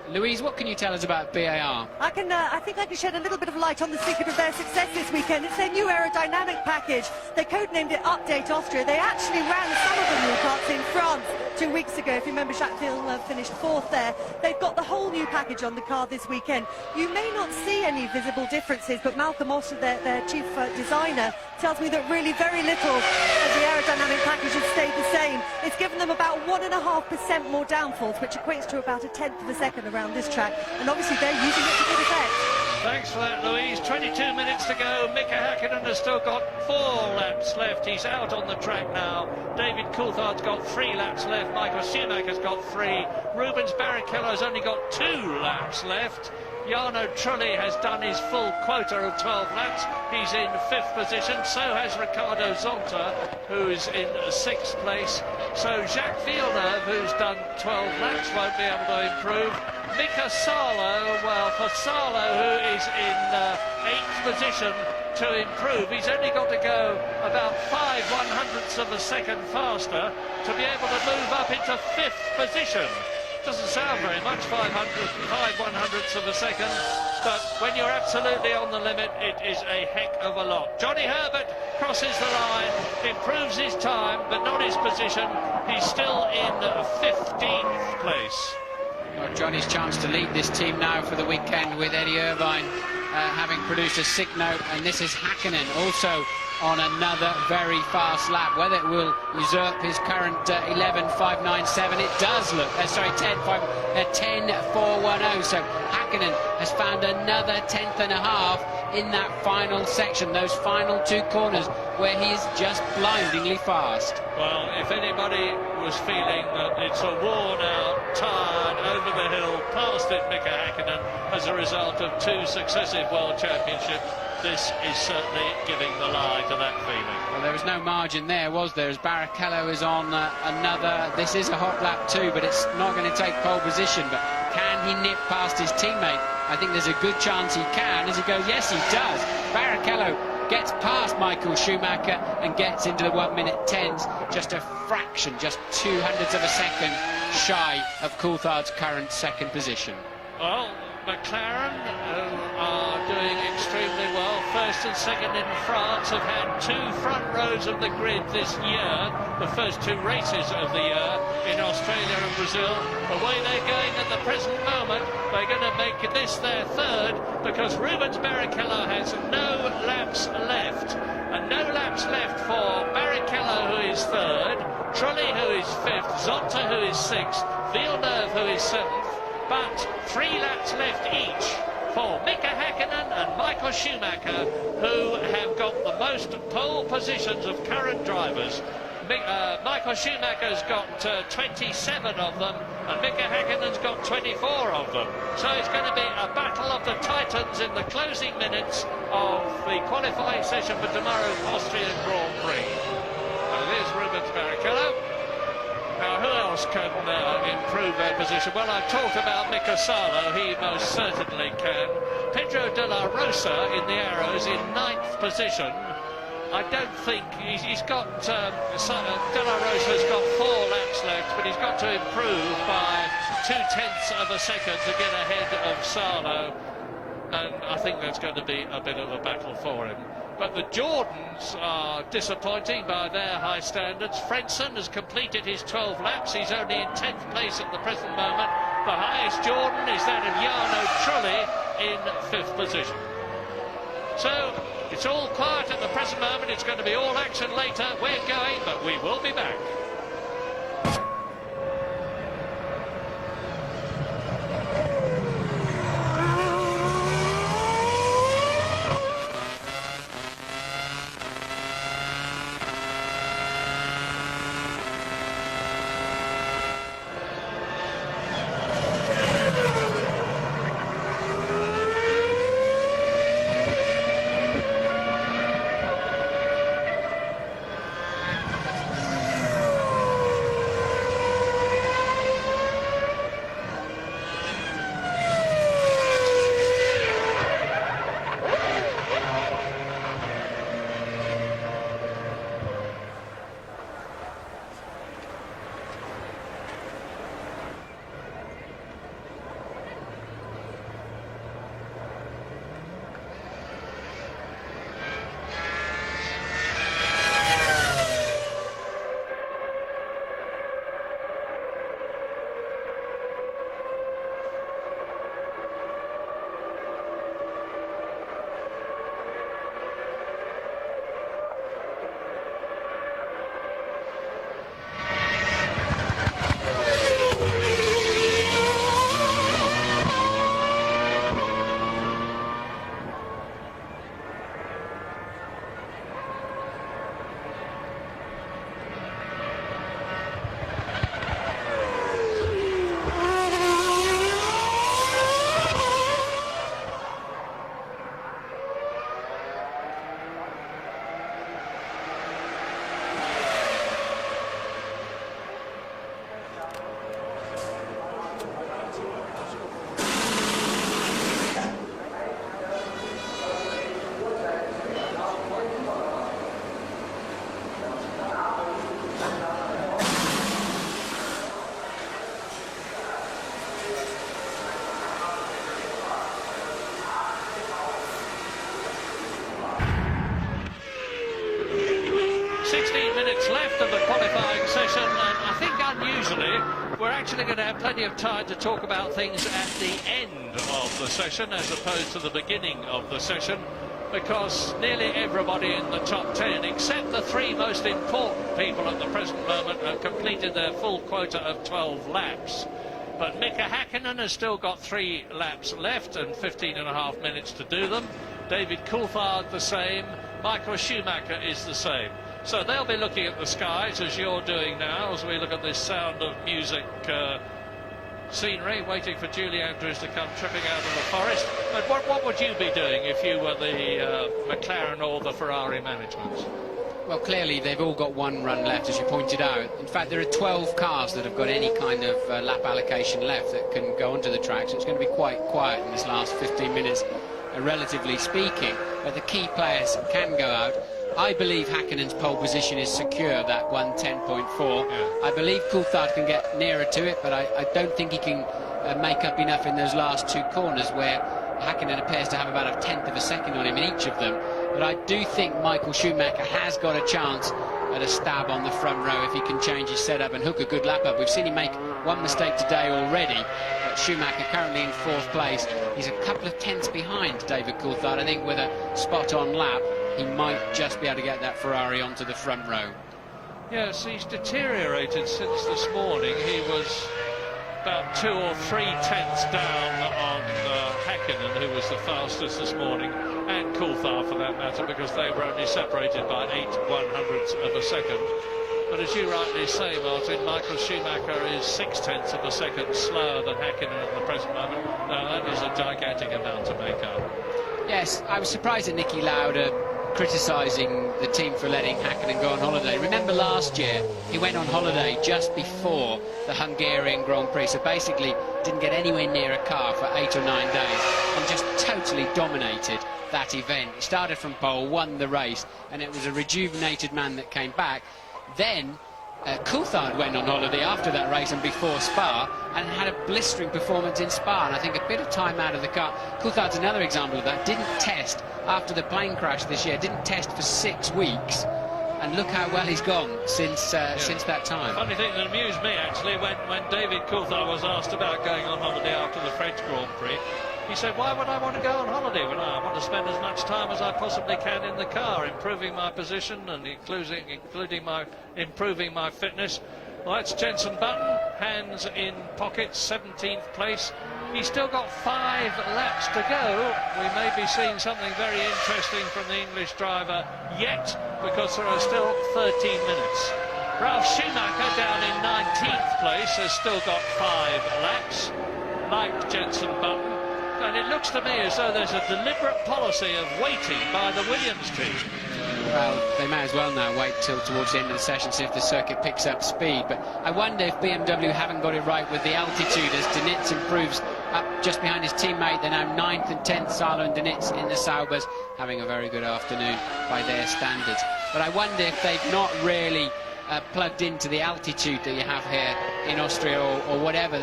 Louise, what can you tell us about BAR? I think I can shed a little bit of light on the secret of their success this weekend. It's their new aerodynamic package. They codenamed it Update Austria. They actually ran some of the new parts in France 2 weeks ago. If you remember, Jacques Villeneuve finished 4th there. They've got the whole new package on the car this weekend. You may not see any visible differences, but Malcolm Oster, their chief designer, tells me that really very little of the aerodynamic package has stayed the same. It's given them about 1.5% more downforce, which equates to about 1/10 of a second around this track, and obviously they're using it to good effect. Thanks for that, Louise. 22 minutes to go. Mika Hakkinen has still got 4 laps left. He's out on the track now. David Coulthard's got 3 laps left. Michael Schumacher's got 3. Rubens Barrichello's only got 2 laps left. Jarno Trulli has done his full quota of 12 laps. He's in 5th position. So has Ricardo Zonta, who's in 6th place. So Jacques Villeneuve, who's done 12 laps, won't be able to improve. Mika Salo, well, for Salo, who is in 8th position, to improve, he's only got to go about 5/100ths of a second faster to be able to move up into 5th position. Doesn't sound very much, 5/100ths of a second, but when you're absolutely on the limit, it is a heck of a lot. Johnny Herbert crosses the line, improves his time, but not his position. He's still in 15th place. Well, Johnny's chance to lead this team now for the weekend with Eddie Irvine having produced a sick note, and this is Hakkinen also on another very fast lap. Whether it will usurp his current 11.597, it does look, 10.410. So Hakkinen has found another 1/10.5 in that final section, those final 2 corners where he is just blindingly fast. Well, if anybody was feeling that it's a worn-out, tired, over the hill, past it, Mika Hakkinen, as a result of 2 successive World Championships, this is certainly giving the lie to that feeling. Well, there was no margin there, was there, as Barrichello is on another. This is a hot lap too, but it's not going to take pole position. But can he nip past his teammate? I think there's a good chance he can, as he goes, yes, he does. Barrichello gets past Michael Schumacher and gets into the 1:10s, just a fraction, just 2/100ths of a second shy of Coulthard's current 2nd position. Well, McLaren, who are doing extremely well, 1st and 2nd in France, have had 2 front rows of the grid this year, the first 2 races of the year in Australia and Brazil. The way they're going at the present moment, they're going to make this their 3rd, because Rubens Barrichello has no laps left. And no laps left for Barrichello, who is 3rd, Trulli, who is 5th, Zonta, who is 6th, Villeneuve, who is 7th. But 3 laps left each for Mika Hakkinen and Michael Schumacher, who have got the most pole positions of current drivers. Michael Schumacher's got 27 of them, and Mika Häkkinen's got 24 of them. So it's going to be a battle of the titans in the closing minutes of the qualifying session for tomorrow's Austrian Grand Prix. There's Rubens Barrichello. Now, who else can improve their position? Well, I've talked about Mika Salo. He most certainly can. Pedro de la Rosa in the Arrows in 9th position. I don't think he's got De La Rosa's got 4 laps left, but he's got to improve by 0.2 of a second to get ahead of Salo, and I think that's going to be a bit of a battle for him. But the Jordans are disappointing by their high standards. Frentzen has completed his 12 laps. He's only in 10th place at the present moment. The highest Jordan is that of Jarno Trulli in 5th position. So it's all quiet at the present moment. It's going to be all action later. We're going, but we will be back. Left of the qualifying session, and I think unusually we're actually going to have plenty of time to talk about things at the end of the session as opposed to the beginning of the session, because nearly everybody in the top 10 except the 3 most important people at the present moment have completed their full quota of 12 laps. But Mika Häkkinen has still got 3 laps left and 15.5 minutes to do them. David Coulthard the same. Michael Schumacher is the same. So they'll be looking at the skies as you're doing now, as we look at this Sound of Music scenery, waiting for Julie Andrews to come tripping out of the forest. And what would you be doing if you were the McLaren or the Ferrari management? Well, clearly they've all got 1 run left, as you pointed out. In fact, there are 12 cars that have got any kind of lap allocation left that can go onto the track, so it's going to be quite quiet in this last 15 minutes, relatively speaking. But the key players can go out. I believe Häkkinen's pole position is secure, that 1:10.4. Yeah. I believe Coulthard can get nearer to it, but I don't think he can make up enough in those last 2 corners where Häkkinen appears to have about a 1/10 of a second on him in each of them. But I do think Michael Schumacher has got a chance at a stab on the front row if he can change his setup and hook a good lap up. We've seen him make 1 mistake today already, but Schumacher currently in 4th place. He's a couple of tenths behind David Coulthard. I think with a spot-on lap, he might just be able to get that Ferrari onto the front row. Yes, he's deteriorated since this morning. He was about 2 or 3 tenths down on Häkkinen, who was the fastest this morning, and Coulthard for that matter, because they were only separated by 0.08 of a second. But as you rightly say, Martin, Michael Schumacher is 0.6 of a second slower than Häkkinen at the present moment. Now, that is a gigantic amount to make up. Yes, I was surprised at Niki Lauda criticising the team for letting Häkkinen go on holiday. Remember last year, he went on holiday just before the Hungarian Grand Prix, so basically didn't get anywhere near a car for 8 or 9 days and just totally dominated that event. He started from pole, won the race, and it was a rejuvenated man that came back. Then Coulthard went on holiday after that race and before Spa and had a blistering performance in Spa, and I think a bit of time out of the car. Coulthard's another example of that. Didn't test after the plane crash this year, didn't test for 6 weeks, and look how well he's gone since that time. Funny thing that amused me actually, when David Coulthard was asked about going on holiday after the French Grand Prix, he said, why would I want to go on holiday when I want to spend as much time as I possibly can in the car, improving my position and including improving my fitness. Well, that's Jenson Button, hands in pockets, 17th place. He's still got 5 laps to go. We may be seeing something very interesting from the English driver yet, because there are still 13 minutes. Ralf Schumacher down in 19th place has still got 5 laps, like Jenson Button. And it looks to me as though there's a deliberate policy of waiting by the Williams team. Well, they may as well now wait till towards the end of the session, see if the circuit picks up speed. But I wonder if BMW haven't got it right with the altitude as Dönitz improves up just behind his teammate. They're now 9th and 10th, Salo and Dönitz in the Saubers, having a very good afternoon by their standards. But I wonder if they've not really plugged into the altitude that you have here in Austria or whatever.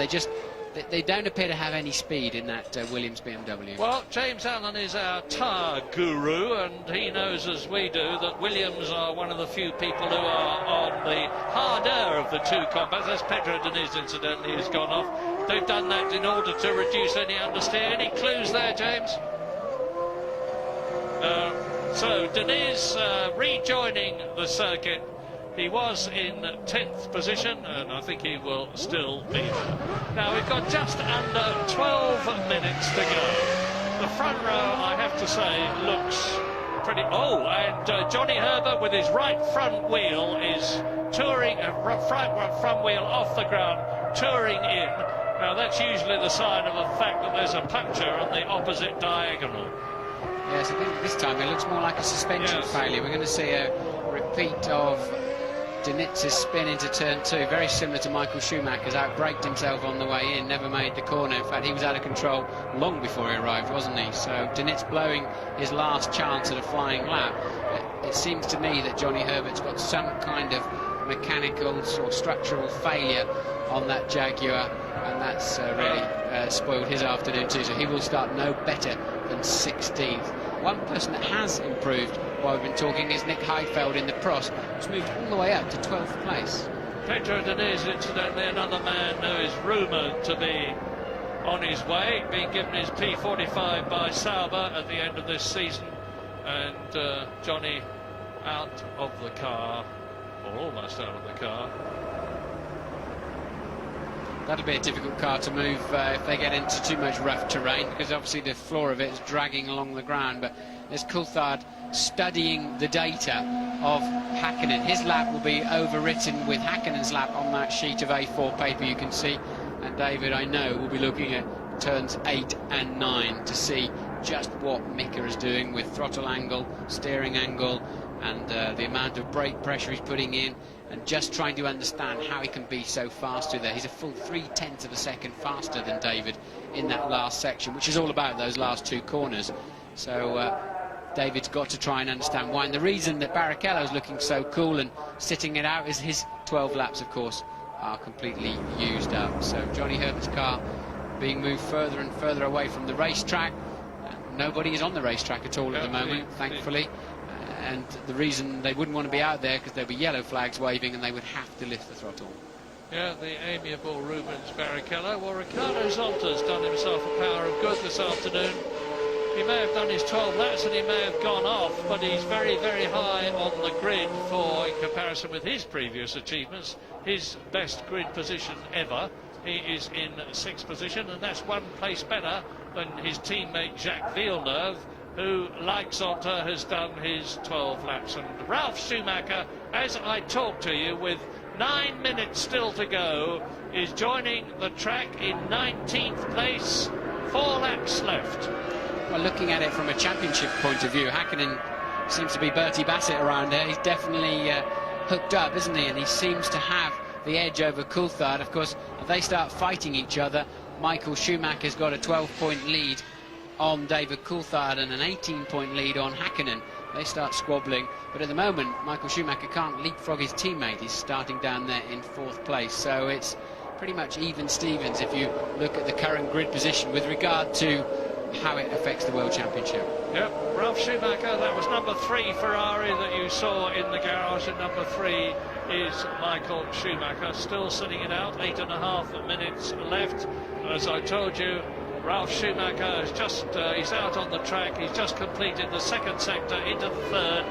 They don't appear to have any speed in that Williams BMW. Well, James Allen is our tyre guru, and he knows, as we do, that Williams are one of the few people who are on the harder of the 2 compacts. That's Pedro Diniz, incidentally, who's gone off. They've done that in order to reduce any understeer. Any clues there, James? So Diniz rejoining the circuit. He was in 10th position, and I think he will still be there. Now, we've got just under 12 minutes to go. The front row, I have to say, looks pretty... Oh, and Johnny Herbert with his right front wheel is touring, front wheel off the ground, touring in. Now, that's usually the sign of the fact that there's a puncture on the opposite diagonal. Yes, I think this time it looks more like a suspension failure. We're going to see a repeat of Dönitz's spin into turn 2, very similar to Michael Schumacher's. Outbraked himself on the way in, never made the corner. In fact, he was out of control long before he arrived, wasn't he? So Dönitz blowing his last chance at a flying lap. It seems to me that Johnny Herbert's got some kind of mechanical or structural failure on that Jaguar, and that's really spoiled his afternoon too. So he will start no better than 16th. One person that has improved while we've been talking is Nick Heidfeld in the Prost, who's moved all the way up to 12th place. Pedro Diniz, incidentally, another man who is rumoured to be on his way, being given his P45 by Sauber at the end of this season, and Johnny out of the car, or almost out of the car. That'll be a difficult car to move if they get into too much rough terrain, because obviously the floor of it is dragging along the ground. But there's Coulthard studying the data of Häkkinen. His lap will be overwritten with Häkkinen's lap on that sheet of A4 paper you can see. And David, I know, will be looking at turns 8 and 9 to see just what Mika is doing with throttle angle, steering angle, and the amount of brake pressure he's putting in, and just trying to understand how he can be so fast through there. He's a full 0.3 of a second faster than David in that last section, which is all about those last 2 corners. So David's got to try and understand why. And the reason that Barrichello's looking so cool and sitting it out is his 12 laps, of course, are completely used up. So Johnny Herbert's car being moved further and further away from the racetrack. Nobody is on the racetrack at all at the moment, thankfully. And the reason they wouldn't want to be out there, because there'll be yellow flags waving and they would have to lift the throttle. Yeah, the amiable Rubens Barrichello. Well, Ricardo Zonta's done himself a power of good this afternoon. He may have done his 12 laps and he may have gone off, but he's very, very high on the grid for, in comparison with his previous achievements, his best grid position ever. He is in 6th position, and that's 1 place better than his teammate Jacques Villeneuve, who, like Zonta, has done his 12 laps. And Ralf Schumacher, as I talk to you, with 9 minutes still to go, is joining the track in 19th place, 4 laps left. Well, looking at it from a championship point of view, Häkkinen seems to be Bertie Bassett around here. He's definitely hooked up, isn't he? And he seems to have the edge over Coulthard. Of course, if they start fighting each other, Michael Schumacher's got a 12-point lead on David Coulthard and an 18-point lead on Häkkinen. They start squabbling, but at the moment Michael Schumacher can't leapfrog his teammate. He's starting down there in 4th place, so it's pretty much even Stevens if you look at the current grid position with regard to how it affects the World Championship. Yep, Ralf Schumacher, that was number 3 Ferrari that you saw in the garage, and number 3 is Michael Schumacher, still sitting it out, 8.5 minutes left. As I told you, Ralf Schumacher is just, he's out on the track, he's just completed the 2nd sector into the 3rd,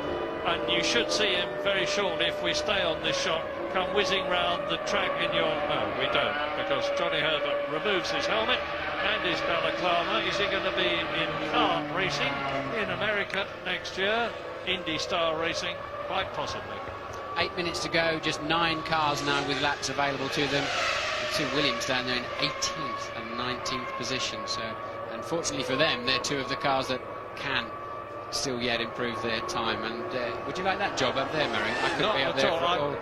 and you should see him very shortly, if we stay on this shot, come whizzing round the track in your... No, we don't, because Johnny Herbert removes his helmet and his balaclava. Is he going to be in kart racing in America next year? Indy Star Racing? Quite possibly. 8 minutes to go, just 9 cars now with laps available to them. The 2 Williams down there in 18th and 19th position, so unfortunately for them, they're 2 of the cars that can still yet improve their time. And would you like that job up there, Murray? I could Not be up at there all. for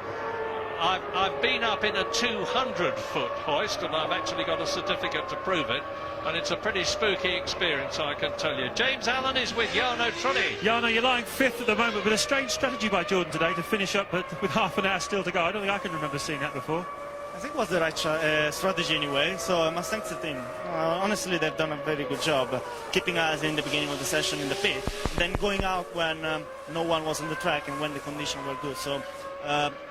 I've been up in a 200-foot hoist, and I've actually got a certificate to prove it, and it's a pretty spooky experience, I can tell you. James Allen is with Jarno Trulli. Jarno, you're lying 5th at the moment, but a strange strategy by Jordan today to finish up with half an hour still to go. I don't think I can remember seeing that before. I think it was the right strategy anyway, so I must thank the team. Honestly, they've done a very good job keeping us in the beginning of the session in the pit, then going out when no one was on the track and when the conditions were good. So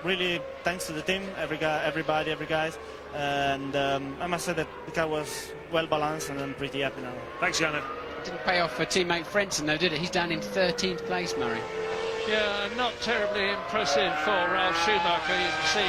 really thanks to the team, every guys, and I must say that the car was well balanced, and I'm pretty happy now. Thanks, Jarno. Didn't pay off for teammate Frentzen though, did it? He's down in 13th place, Murray. Yeah, not terribly impressive for Ralf Schumacher. You can see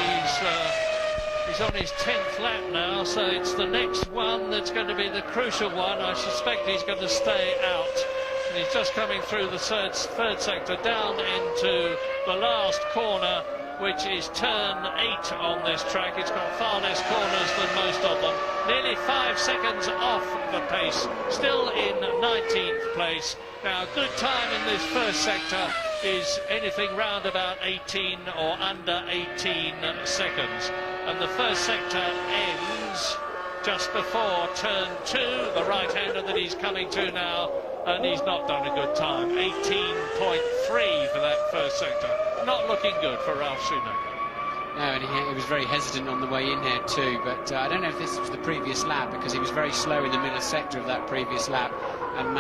he's on his 10th lap now, so it's the next one that's going to be the crucial one. I suspect he's going to stay out. And he's just coming through the 3rd sector down into the last corner, which is turn 8 on this track. It's got far less corners than most of them. Nearly 5 seconds off the pace, still in 19th place. Now, good time in this 1st sector is anything round about 18 or under 18 seconds. And the 1st sector ends just before turn 2, the right-hander that he's coming to now, and he's not done a good time. 18.3 for that 1st sector. Not looking good for Ralf Schumacher. No, and he was very hesitant on the way in here too, but I don't know if this was the previous lap, because he was very slow in the middle sector of that previous lap and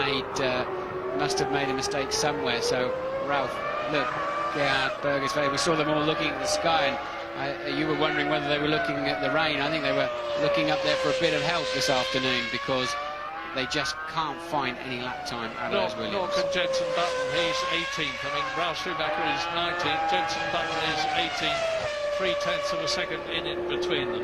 must have made a mistake somewhere. So Ralf, look, Gerhard Berger's face, we saw them all looking at the sky, and you were wondering whether they were looking at the rain. I think they were looking up there for a bit of help this afternoon, because they just can't find any lap time out of those Williams. Nor can Jenson Button, he's 18th. I mean, Ralf Schumacher is 19th, Jenson Button is 18th, 0.3 of a second in between them.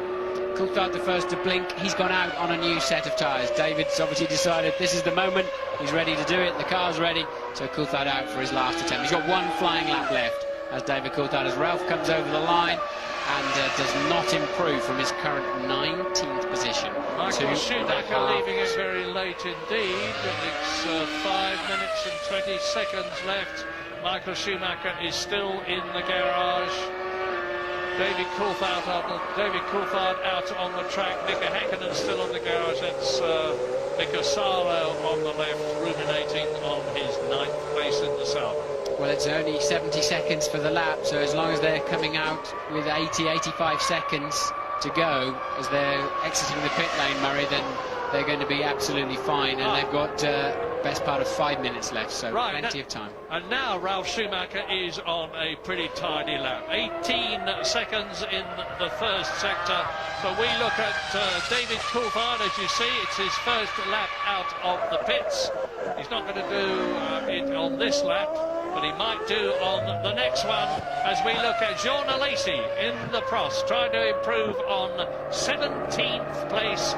Coulthard the first to blink. He's gone out on a new set of tyres. David's obviously decided this is the moment. He's ready to do it. The car's ready. So Coulthard out for his last attempt. He's got 1 flying lap left as David Coulthard, as Ralf comes over the line and does not improve from his current 19th position. Michael Schumacher leaving it very late indeed. It's 5 minutes and 20 seconds left. Michael Schumacher is still in the garage. David Coulthard out on the track. Mika Häkkinen still on the garage. That's Mika Salo on the left, ruminating on his 9th place in the south. Well, it's only 70 seconds for the lap, so as long as they're coming out with 85 seconds to go as they're exiting the pit lane, Murray, then they're going to be absolutely fine, and they've got best part of 5 minutes left, so plenty of time. And now Ralf Schumacher is on a pretty tidy lap. 18 seconds in the 1st sector, but we look at David Coulthard. As you see, it's his 1st lap out of the pits. He's not going to do it on this lap, but he might do on the next one, as we look at Jean Alesi in the Prost, trying to improve on 17th place.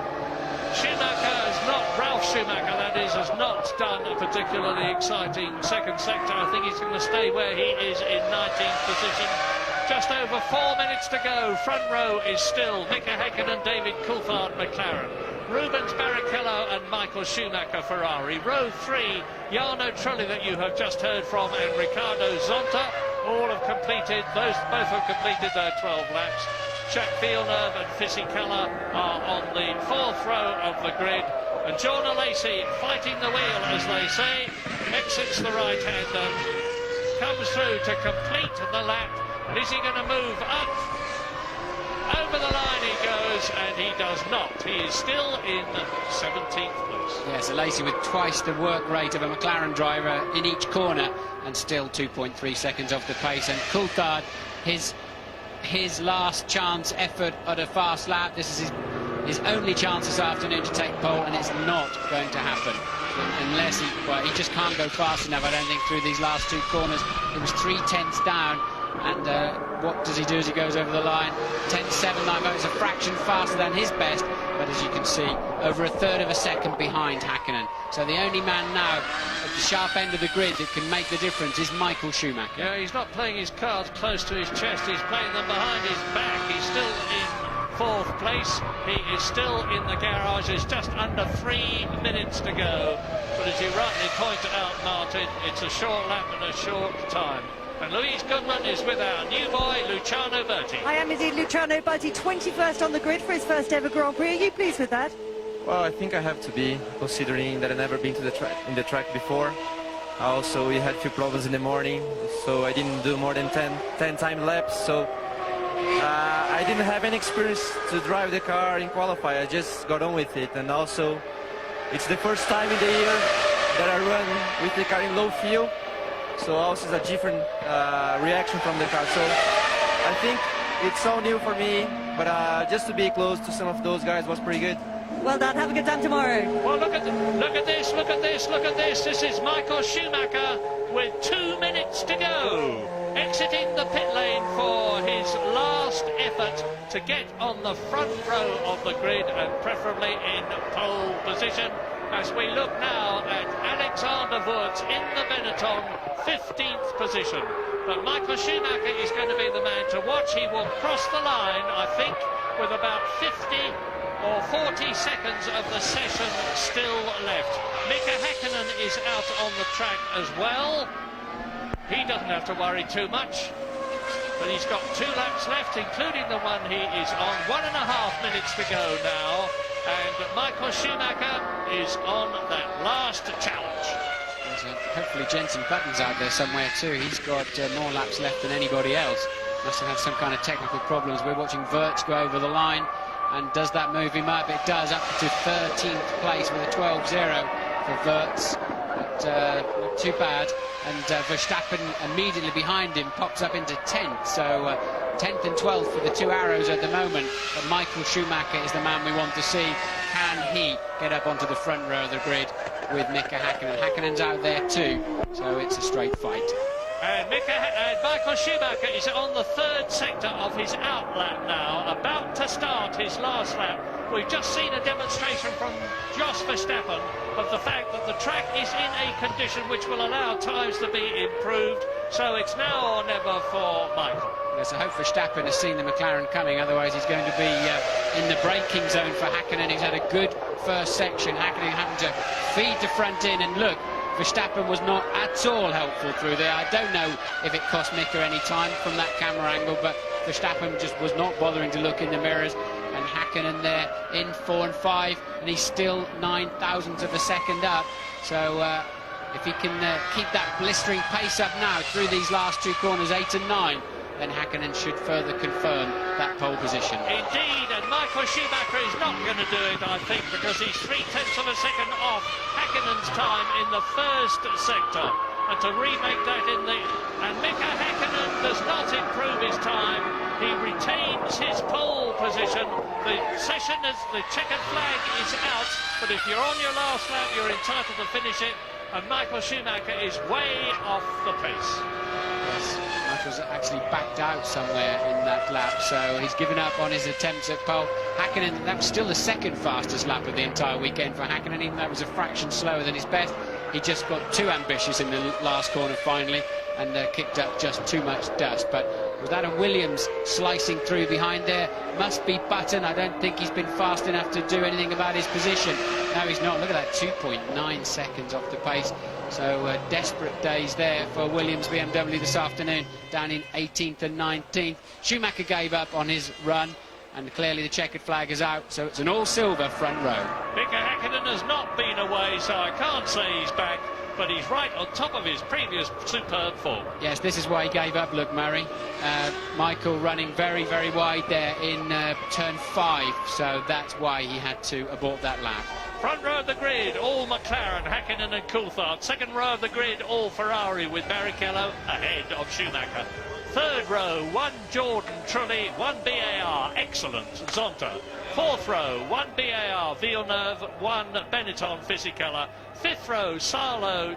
Ralph Schumacher, that is, has not done a particularly exciting second sector. I think he's going to stay where he is in 19th position. Just over 4 minutes to go. Front row is still Mika Häkkinen, David Coulthard, McLaren. Rubens Barrichello and Michael Schumacher, Ferrari. Row 3, Jarno Trulli, that you have just heard from, and Ricardo Zonta. All have completed, both have completed their 12 laps. Jacques Villeneuve and Fisichella are on the 4th row of the grid. And Jordan Lacey, fighting the wheel, as they say, exits the right-hander, comes through to complete the lap. And is he going to move up? Over the line he goes, and he does not. He is still in 17th place. Yeah, so Lacey with twice the work rate of a McLaren driver in each corner, and still 2.3 seconds off the pace. And Coulthard, his last chance effort at a fast lap. This is his only chance this afternoon to take pole, and it's not going to happen unless he just can't go fast enough, I don't think, through these last two corners. It was 3/10 down, and what does he do as he goes over the line? 10.79, it's a fraction faster than his best, but as you can see, over a third of a second behind Häkkinen. So the only man now at the sharp end of the grid that can make the difference is Michael Schumacher. Yeah, he's not playing his cards close to his chest, he's playing them behind his back. He's still in 4th place, he is still in the garage. There's just under 3 minutes to go, but as you rightly pointed out, Martin, it's a short lap and a short time. And Louise Goodman is with our new boy, Luciano Berti. I am indeed. Luciano Berti, 21st on the grid for his first ever Grand Prix. Are you pleased with that? Well, I think I have to be, considering that I've never been to the track before. Also, we had a few problems in the morning, so I didn't do more than 10 time laps. So I didn't have any experience to drive the car in qualify. I just got on with it, and also it's the first time in the year that I run with the car in low fuel. So also it's a different reaction from the car. So I think it's all new for me, but just to be close to some of those guys was pretty good. Well done. Have a good time tomorrow. Well, look at this, look at this, look at this. This is Michael Schumacher with 2 minutes to go, exiting the pit lane for his last effort to get on the front row of the grid, and preferably in pole position. As we look now at Alexander Wurz in the Benetton, 15th position. But Michael Schumacher is going to be the man to watch. He will cross the line, I think, with about 50 or 40 seconds of the session still left. Mika Häkkinen is out on the track as well. He doesn't have to worry too much, but he's got 2 laps left, including the one he is on. 1.5 minutes to go now, and Michael Schumacher is on that last challenge. Hopefully Jenson Button's out there somewhere too. He's got more laps left than anybody else. Must have had some kind of technical problems. We're watching Wurz go over the line, and does that move him up? It does, up to 13th place with a 12.0 for Wurz. But not too bad. And Verstappen immediately behind him pops up into 10th. So 10th and 12th for the 2 arrows at the moment. But Michael Schumacher is the man we want to see. Can he get up onto the front row of the grid with Mika Häkkinen? Häkkinen's out there too, so it's a straight fight. And Michael Schumacher is on the 3rd sector of his out lap now, about to start his last lap. We've just seen a demonstration from Jos Verstappen of the fact that the track is in a condition which will allow times to be improved. So it's now or never for Michael. There's a hope Verstappen has seen the McLaren coming, otherwise he's going to be in the braking zone for Häkkinen. He's had a good first section. Häkkinen having to feed the front in, and look, Verstappen was not at all helpful through there. I don't know if it cost Mika any time from that camera angle, but Verstappen just was not bothering to look in the mirrors. And Häkkinen there in 4 and 5, and he's still 0.009 of a second up. So if he can keep that blistering pace up now through these last 2 corners, 8 and 9, then Häkkinen should further confirm that pole position. Indeed, and Michael Schumacher is not going to do it, I think, because he's 0.3 of a second off Häkkinen's time in the 1st sector. And to remake that in the... And Mika Häkkinen does not improve his time. He retains his pole position. The session, as the checkered flag is out, but if you're on your last lap, you're entitled to finish it. And Michael Schumacher is way off the pace. Yes. Michael's actually backed out somewhere in that lap, so he's given up on his attempts at pole. Hakkinen, that was still the second fastest lap of the entire weekend for Hakkinen, even though it was a fraction slower than his best. He just got too ambitious in the last corner finally and kicked up just too much dust. But was that a Williams slicing through behind there? Must be Button. I don't think he's been fast enough to do anything about his position. No, he's not. Look at that, 2.9 seconds off the pace. So desperate days there for Williams BMW this afternoon, down in 18th and 19th. Schumacher gave up on his run, and clearly the checkered flag is out, so it's an all-silver front row. Mika Hakkinen has not been away, so I can't say he's back, but he's right on top of his previous superb form. Yes, this is why he gave up, look, Murray. Michael running very, very wide there in turn 5, so that's why he had to abort that lap. Front row of the grid, all McLaren, Hakkinen and Coulthard. Second row of the grid, all Ferrari with Barrichello ahead of Schumacher. Third row, one Jordan Trulli, one BAR, excellent, Zonta. Fourth row, one BAR, Villeneuve, one Benetton, Fisichella. Fifth row, Salo,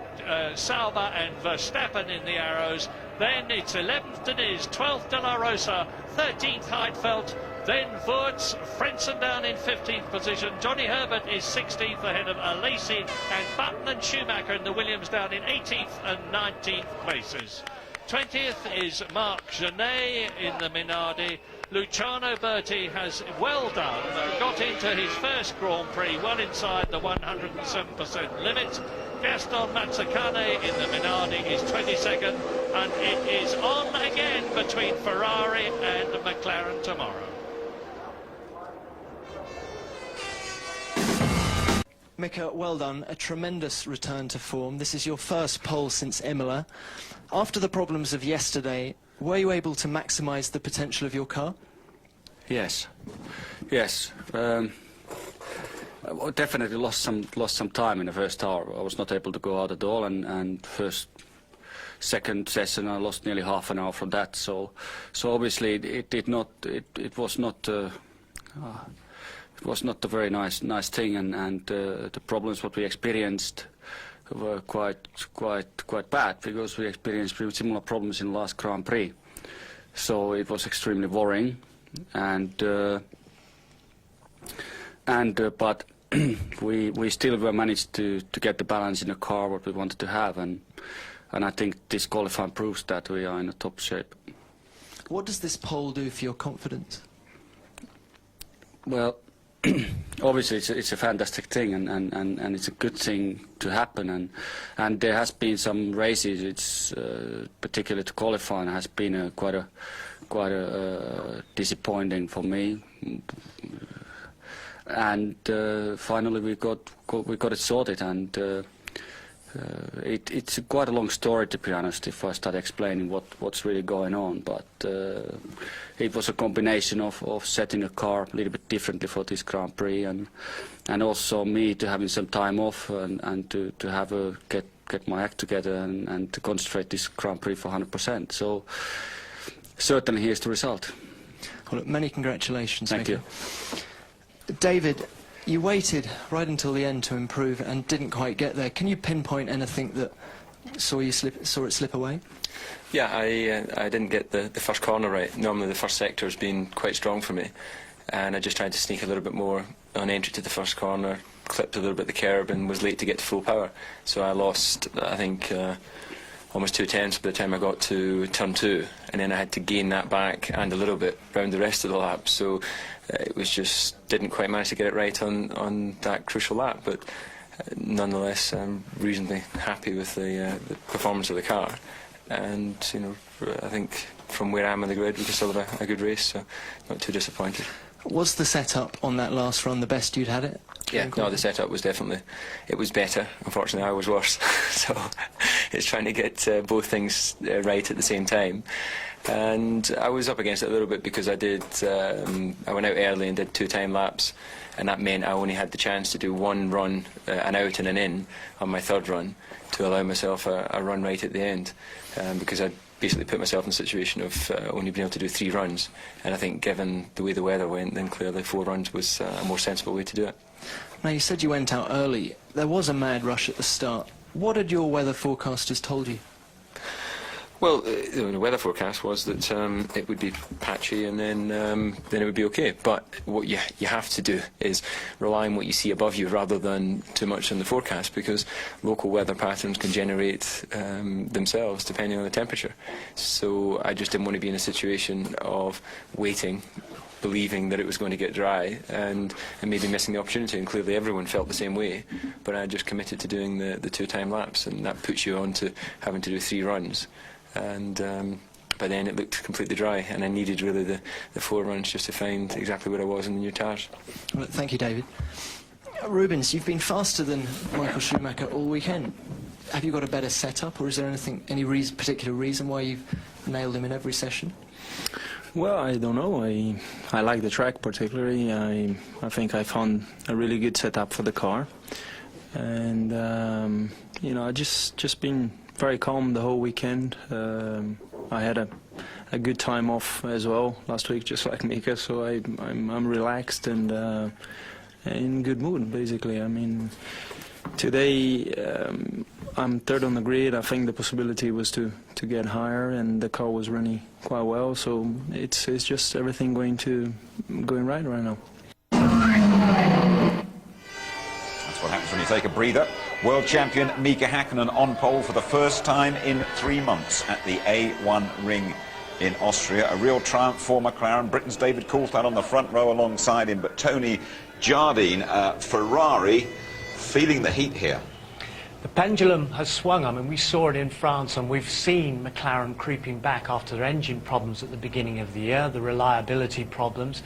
Sauber and Verstappen in the arrows. Then it's 11th Deniz, 12th De La Rosa, 13th Heidfeld. Then Wurz, Frentzen down in 15th position. Johnny Herbert is 16th ahead of Alesi, and Button and Schumacher in the Williams down in 18th and 19th places. 20th is Marc Genet in the Minardi. Luciano Berti has well done, got into his first Grand Prix well inside the 107% limit. Gaston Mazzacane in the Minardi is 22nd, and it is on again between Ferrari and McLaren tomorrow. Mika, well done. A tremendous return to form. This is your first pole since Imola. After the problems of yesterday, were you able to maximise the potential of your car? Yes. I definitely lost some time in the first hour. I was not able to go out at all, and second session I lost nearly half an hour from that. So obviously it was not a very nice thing, and the problems what we experienced were quite bad, because we experienced pretty similar problems in the last Grand Prix. So it was extremely worrying, but we still were managed to get the balance in the car what we wanted to have, and I think this qualifying proves that we are in a top shape. What does this pole do for your confidence? Well, obviously it's a fantastic thing, and it's a good thing to happen, and there has been some races. It's particularly to qualifying has been quite a disappointing for me, and finally we got it sorted, and it's quite a long story, to be honest, if I start explaining what's really going on, but it was a combination of setting a car a little bit differently for this Grand Prix, and also me to having some time off, and to have get my act together, and to concentrate this Grand Prix for 100%. So certainly here's the result. Well, look, many congratulations. Thank you. David, you waited right until the end to improve and didn't quite get there. Can you pinpoint anything that saw it slip away? Yeah, I didn't get the first corner right. Normally the first sector has been quite strong for me, and I just tried to sneak a little bit more on entry to the first corner, clipped a little bit the curb, and was late to get to full power. So I lost, I think, almost 2/10 by the time I got to turn 2, and then I had to gain that back and a little bit round the rest of the lap. So it was just didn't quite manage to get it right on that crucial lap, but nonetheless I'm reasonably happy with the performance of the car, and I think from where I am on the grid we can still have a good race, so not too disappointed. Was the setup on that last run the best you'd had it? Yeah, no, the setup was definitely, it was better. Unfortunately I was worse. So it's trying to get both things right at the same time. And I was up against it a little bit because I went out early and did 2 time laps, and that meant I only had the chance to do one run, an out and an in, on my third run, to allow myself a run right at the end, because I basically put myself in a situation of only being able to do 3 runs, and I think given the way the weather went, then clearly 4 runs was a more sensible way to do it. Now, you said you went out early. There was a mad rush at the start. What had your weather forecasters told you? Well, the weather forecast was that it would be patchy, and then it would be okay. But what you have to do is rely on what you see above you rather than too much on the forecast, because local weather patterns can generate themselves depending on the temperature. So I just didn't want to be in a situation of waiting, believing that it was going to get dry, and maybe missing the opportunity. And clearly everyone felt the same way. But I just committed to doing the 2-time laps, and that puts you on to having to do 3 runs. And by then it looked completely dry, and I needed really the 4 runs just to find exactly where I was in the new tyres. Well, thank you, David. Rubens, you've been faster than Michael Schumacher all weekend. Have you got a better setup, or is there any particular reason why you've nailed him in every session? Well, I don't know. I like the track particularly. I think I found a really good setup for the car, and you know, I just been very calm the whole weekend. I had a good time off as well last week, just like Mika. So I'm relaxed and in good mood, basically. I mean, today I'm third on the grid. I think the possibility was to get higher, and the car was running quite well. So it's just everything going right now. That's what happens when you take a breather. World champion Mika Häkkinen on pole for the first time in 3 months at the A1 ring in Austria. A real triumph for McLaren. Britain's David Coulthard on the front row alongside him, but Tony Jardine, Ferrari, feeling the heat here. The pendulum has swung. I mean, we saw it in France, and we've seen McLaren creeping back after their engine problems at the beginning of the year, the reliability problems.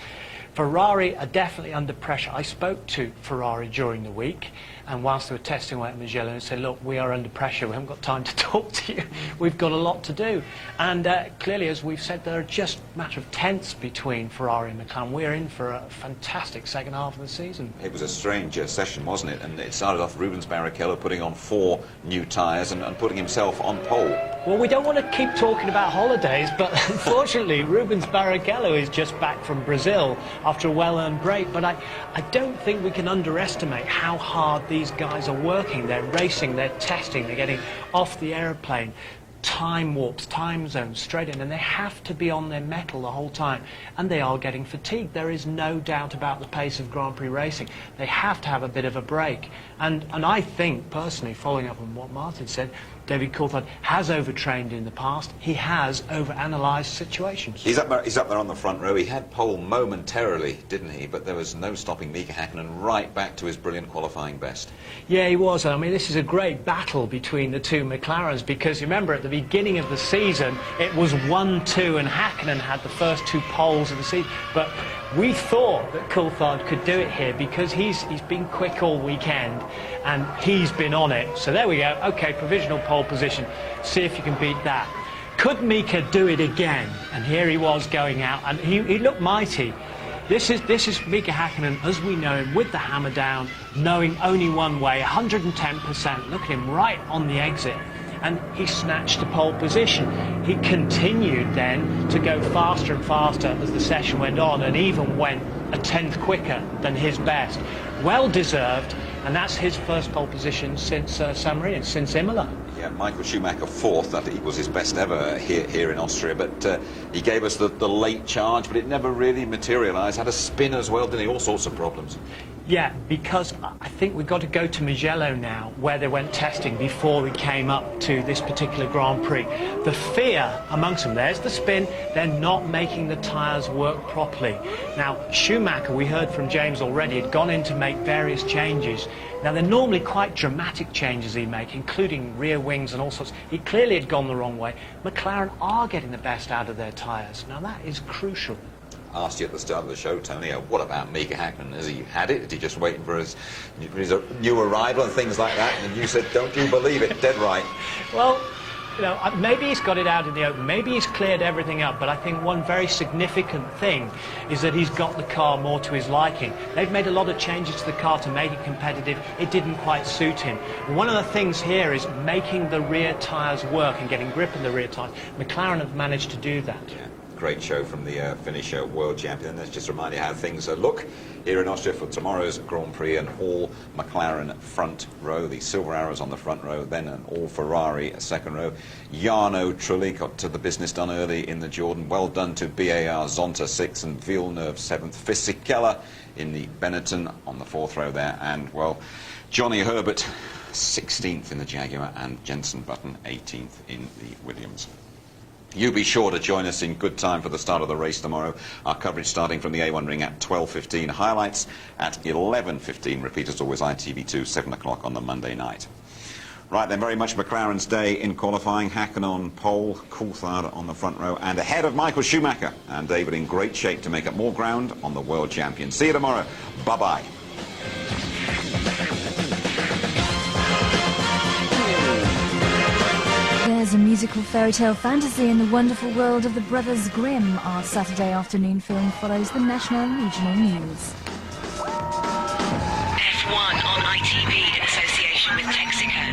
Ferrari are definitely under pressure. I spoke to Ferrari during the week, and whilst they were testing away at Mugello, and said, look, we are under pressure, we haven't got time to talk to you, we've got a lot to do. And clearly, as we've said, there are just a matter of tenths between Ferrari and McLaren. We're in for a fantastic second half of the season. It was a strange session, wasn't it? And it started off Rubens Barrichello putting on 4 new tyres and putting himself on pole. Well, we don't want to keep talking about holidays, but unfortunately, Rubens Barrichello is just back from Brazil after a well-earned break. But I don't think we can underestimate how hard these guys are working. They're racing, they're testing, they're getting off the aeroplane, time warps, time zones, straight in, and they have to be on their mettle the whole time. And they are getting fatigued. There is no doubt about the pace of Grand Prix racing. They have to have a bit of a break. And I think, personally, following up on what Martin said, David Coulthard has overtrained in the past. He has overanalyzed situations. He's up there on the front row. He had pole momentarily, didn't he? But there was no stopping Mika Häkkinen right back to his brilliant qualifying best. Yeah, he was. I mean, this is a great battle between the 2 McLarens, because remember, at the beginning of the season, it was 1-2, and Häkkinen had the first 2 poles of the season. But we thought that Coulthard could do it here because he's been quick all weekend and he's been on it. So there we go. OK, provisional pole position. See if you can beat that. Could Mika do it again? And here he was going out, and he looked mighty. This is Mika Häkkinen as we know him, with the hammer down, knowing only one way, 110%. Look at him right on the exit. And he snatched the pole position. He continued then to go faster and faster as the session went on, and even went a tenth quicker than his best. Well deserved, and that's his first pole position since San Marino, since Imola. Yeah, Michael Schumacher 4th. That equals his best ever here in Austria. But he gave us the late charge, but it never really materialised. Had a spin as well, didn't he? All sorts of problems. Yeah, because I think we've got to go to Mugello now, where they went testing before we came up to this particular Grand Prix. The fear amongst them, there's the spin, they're not making the tyres work properly. Now, Schumacher, we heard from James already, had gone in to make various changes. Now, they're normally quite dramatic changes he makes, including rear wings and all sorts. He clearly had gone the wrong way. McLaren are getting the best out of their tyres. Now, that is crucial. Asked you at the start of the show, Tony, what about Mika Häkkinen? Has he had it? Is he just waiting for his new arrival and things like that? And you said, don't you believe it? Dead right. Well, you know, maybe he's got it out in the open. Maybe he's cleared everything up. But I think one very significant thing is that he's got the car more to his liking. They've made a lot of changes to the car to make it competitive. It didn't quite suit him. One of the things here is making the rear tyres work and getting grip in the rear tyres. McLaren have managed to do that. Yeah. Great show from the Finnish world champion. Let's just remind you how things look here in Austria for tomorrow's Grand Prix, an all McLaren front row, the Silver Arrows on the front row, then an all Ferrari second row. Jarno Trulli got to the business done early in the Jordan. Well done to BAR, Zonta 6th and Villeneuve 7th. Fisichella in the Benetton on the 4th row there, and, well, Johnny Herbert 16th in the Jaguar and Jenson Button 18th in the Williams. You be sure to join us in good time for the start of the race tomorrow. Our coverage starting from the A1 ring at 12:15. Highlights at 11:15. Repeat as always, ITV2, 7 o'clock on the Monday night. Right then, very much McLaren's day in qualifying. Hacken on pole, Coulthard on the front row, and ahead of Michael Schumacher. And David in great shape to make up more ground on the World Champion. See you tomorrow. Bye-bye. There's a musical fairy tale fantasy in the wonderful world of the Brothers Grimm. Our Saturday afternoon film follows the national and regional news. F1 on ITV in association with Texaco.